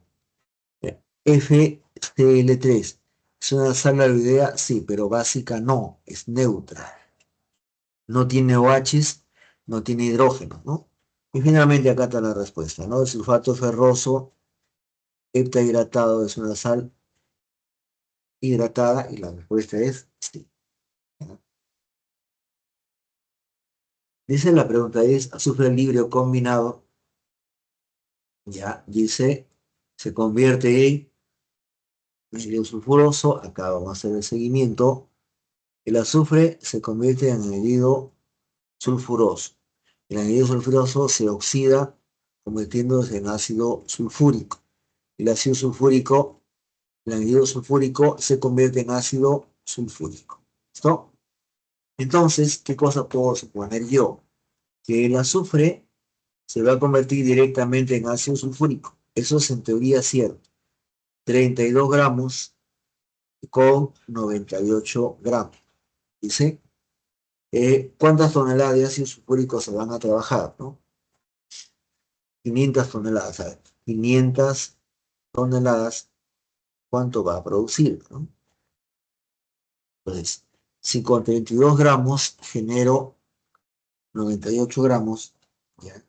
FCl3. ¿Es una sal aloidea? Sí, pero básica no, es neutra. No tiene OHs, no tiene hidrógeno, ¿no? Y finalmente acá está la respuesta, ¿no? El sulfato ferroso heptahidratado es una sal hidratada y la respuesta es sí. Dice la pregunta es, azufre libre o combinado, ya, dice, se convierte en anhídrido sulfuroso, acá vamos a hacer el seguimiento, el azufre se convierte en anhídrido sulfuroso. El anhídrido sulfuroso se oxida convirtiéndose en ácido sulfúrico. El ácido sulfúrico, el anhídrido sulfúrico se convierte en ácido sulfúrico. ¿Listo? Entonces, ¿qué cosa puedo suponer yo? Que el azufre se va a convertir directamente en ácido sulfúrico. Eso es en teoría cierto. 32 gramos con 98 gramos. Dice, ¿cuántas toneladas de ácido sulfúrico se van a trabajar? ¿No? 500 toneladas. A ver, 500 toneladas, ¿cuánto va a producir? ¿No? Entonces, si con 32 gramos genero 98 gramos, ¿ya?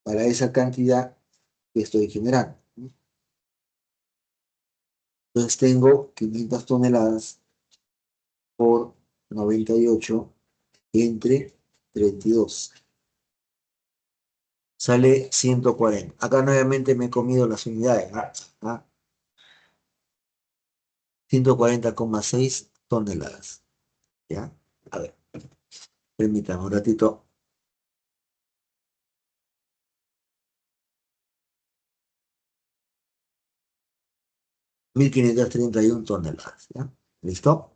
Para esa cantidad que estoy generando, ¿no? Entonces tengo 500 toneladas por 98 entre 32. Sale 140. Acá nuevamente me he comido las unidades, ¿no? ¿Ah? 140,6 toneladas. ¿Ya? A ver, permítame un ratito. 1531 toneladas, ¿ya? ¿Listo?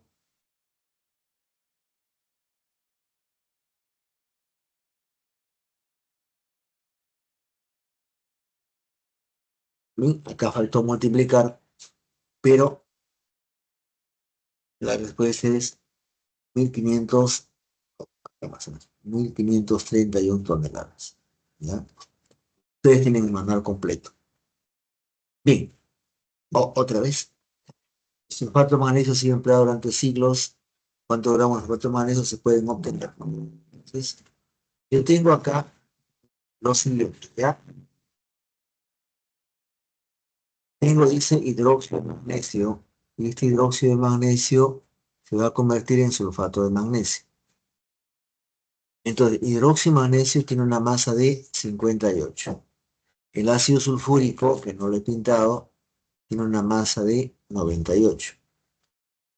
Bien, acá faltó multiplicar, pero la respuesta es 1500, ¿qué más es? 1531 toneladas, ¿ya? Ustedes tienen el manual completo. Bien, otra vez. El sulfato de magnesio ha sido empleado durante siglos. ¿Cuántos gramos de sulfato de magnesio se pueden obtener? Entonces, yo tengo acá los siguientes, ¿ya? Tengo, dice, hidróxido de magnesio, y este hidróxido de magnesio se va a convertir en sulfato de magnesio. Entonces, hidróxido de magnesio tiene una masa de 58. El ácido sulfúrico, que no lo he pintado, tiene una masa de 98.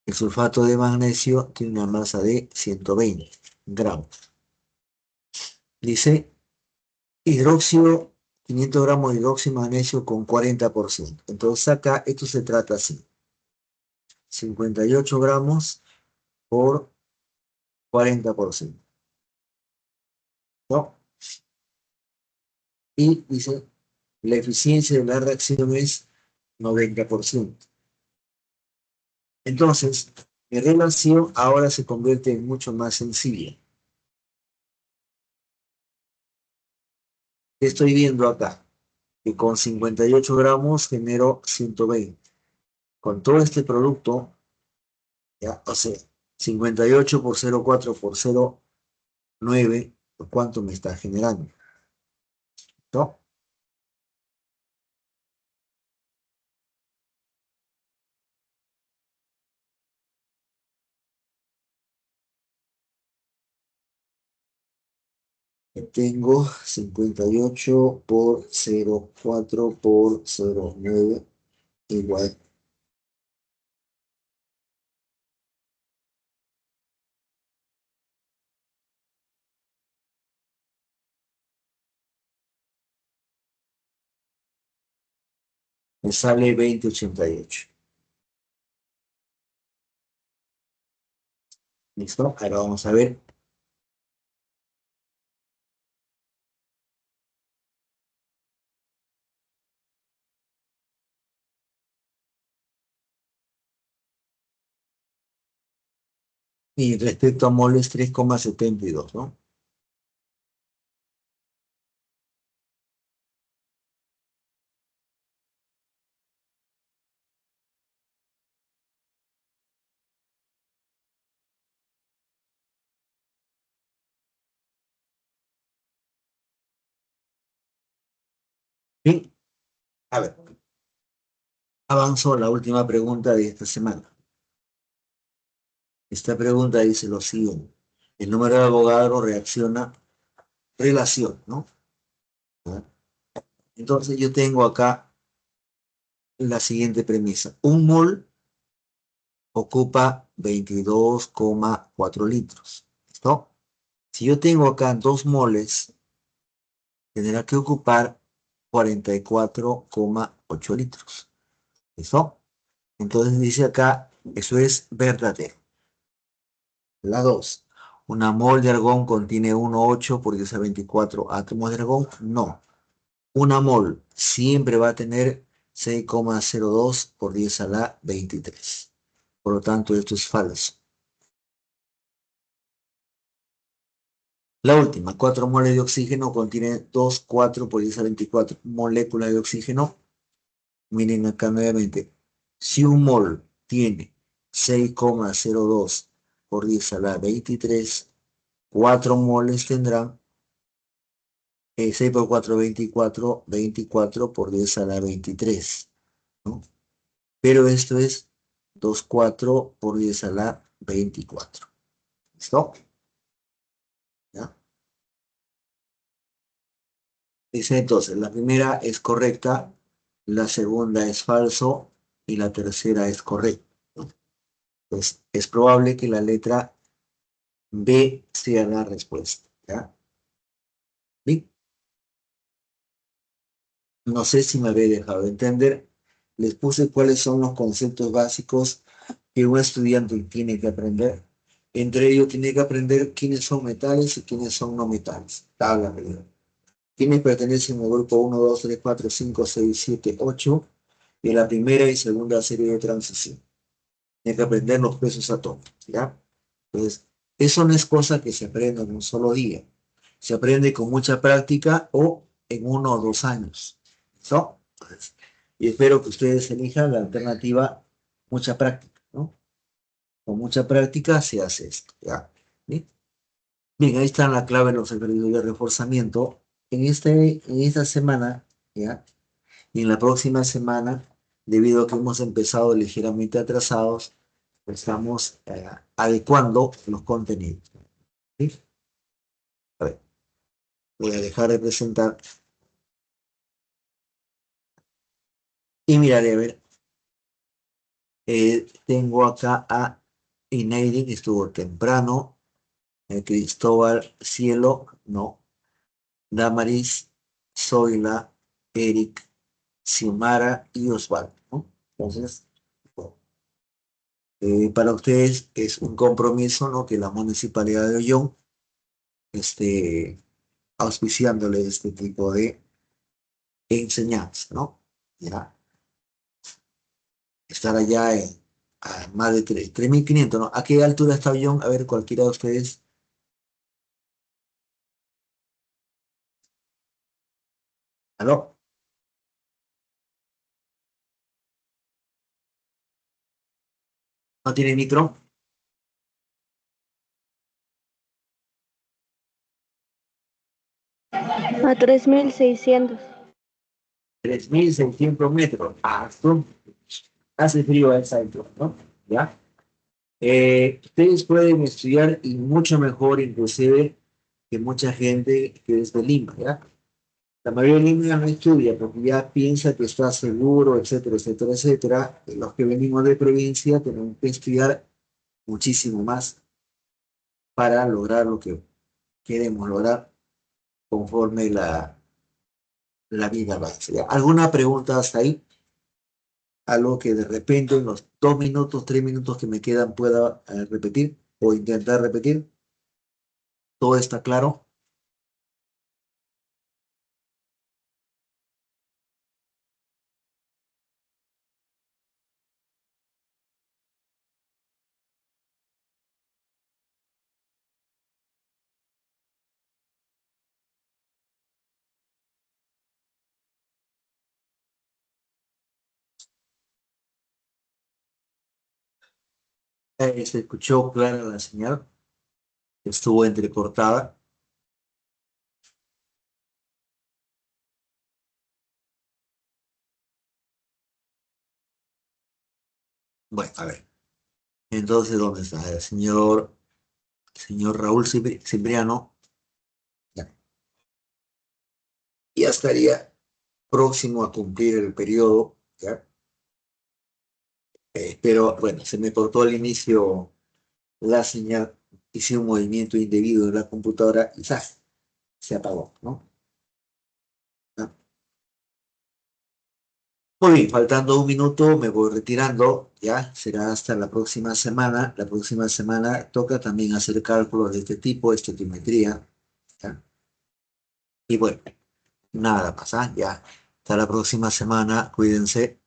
El sulfato de magnesio tiene una masa de 120 gramos. Dice, hidróxido, 500 gramos de hidróxido de magnesio con 40%. Entonces acá esto se trata así. 58 gramos por 40%. ¿No? Y dice, la eficiencia de la reacción es 90%. Entonces, mi relación ahora se convierte en mucho más sencilla. Estoy viendo acá que con 58 gramos genero 120. Con todo este producto, ya, o sea, 58 por 0,4 por 0,9, ¿cuánto me está generando? ¿No? Tengo 58 por 0,4 por 0,9 igual. Me sale 20,88. ¿Listo? Ahora vamos a ver. Y respecto a moles, 3,72, ¿no? Bien, a ver, avanzo a la última pregunta de esta semana. Esta pregunta dice lo siguiente. El número de Avogadro reacciona, relación, ¿no? ¿Ah? Entonces yo tengo acá la siguiente premisa. Un mol ocupa 22,4 litros. ¿Listo? Si yo tengo acá 2 moles, tendrá que ocupar 44,8 litros. ¿Listo? Entonces dice acá, eso es verdadero. La 2. Una mol de argón contiene 1,8 por 10 a 24 átomos de argón. No. Una mol siempre va a tener 6,02 por 10 a la 23. Por lo tanto, esto es falso. La última, 4 moles de oxígeno contiene 2,4 por 10 a 24 moléculas de oxígeno. Miren acá nuevamente. Si un mol tiene 6,02 por 10 a la 23, 4 moles tendrán 6 por 4, 24, 24 por 10 a la 23, ¿no? Pero esto es 2,4 por 10 a la 24. ¿Listo? ¿Ya? Dice entonces, la primera es correcta, la segunda es falso y la tercera es correcta, ¿no? Pues es probable que la letra B sea la respuesta. ¿Ya? Bien, no sé si me había dejado de entender. les puse cuáles son los conceptos básicos que un estudiante tiene que aprender. Entre ellos tiene que aprender quiénes son metales y quiénes son no metales. Tabla primero. Quiénes pertenecen al grupo 1, 2, 3, 4, 5, 6, 7, 8 de la primera y segunda serie de transición. Tiene que aprender los pesos atómicos, ¿ya? Entonces, eso no es cosa que se aprenda en un solo día. Se aprende con mucha práctica o en 1 o 2 años. ¿No? Entonces, y espero que ustedes elijan la alternativa mucha práctica, ¿no? Con mucha práctica se hace esto, ¿ya? ¿Sí? Bien, ahí está la clave de los ejercicios de reforzamiento. En esta semana, ¿ya? Y en la próxima semana, debido a que hemos empezado ligeramente atrasados, estamos adecuando los contenidos. ¿Sí? A ver, voy a dejar de presentar y miraré, a ver, tengo acá a Ineidi, que estuvo temprano, Cristóbal Cielo, no, Damaris, Zoila, Eric, Xiomara y Osvaldo, ¿no? Entonces, para ustedes es un compromiso, ¿no? Que la Municipalidad de Ollón esté auspiciándole este tipo de enseñanza, ¿no? Ya, estar allá a más de 3.500, ¿no? ¿A qué altura está Ollón? A ver, cualquiera de ustedes. ¿Aló? ¿No tiene micro? A 3600. 3.600 metros. Ah, hace frío a esa altura, ¿no? ¿Ya? Ustedes pueden estudiar y mucho mejor, inclusive, que mucha gente que es de Lima, ¿ya? La mayoría de Lima no estudia porque ya piensa que está seguro, etcétera, etcétera, etcétera. Los que venimos de provincia tenemos que estudiar muchísimo más para lograr lo que queremos lograr conforme la vida avanza. ¿Ya? ¿Alguna pregunta hasta ahí? Algo que de repente en los 2 minutos, 3 minutos que me quedan pueda repetir o intentar repetir. ¿Todo está claro? ¿Se escuchó clara la señal? Estuvo entrecortada. Bueno, a ver. Entonces, ¿dónde está el señor Raúl Cipriano? Ya, ya estaría próximo a cumplir el periodo, ¿ya? Pero bueno, se me cortó al inicio la señal, hice un movimiento indebido de la computadora y ¡zas! Se apagó, ¿no? Ah, muy bien, faltando 1 minuto me voy retirando, ya será hasta la próxima semana. La próxima semana toca también hacer cálculos de este tipo, estequiometría, ¿ya? Y bueno, nada más, ¿ah? Ya, hasta la próxima semana, cuídense.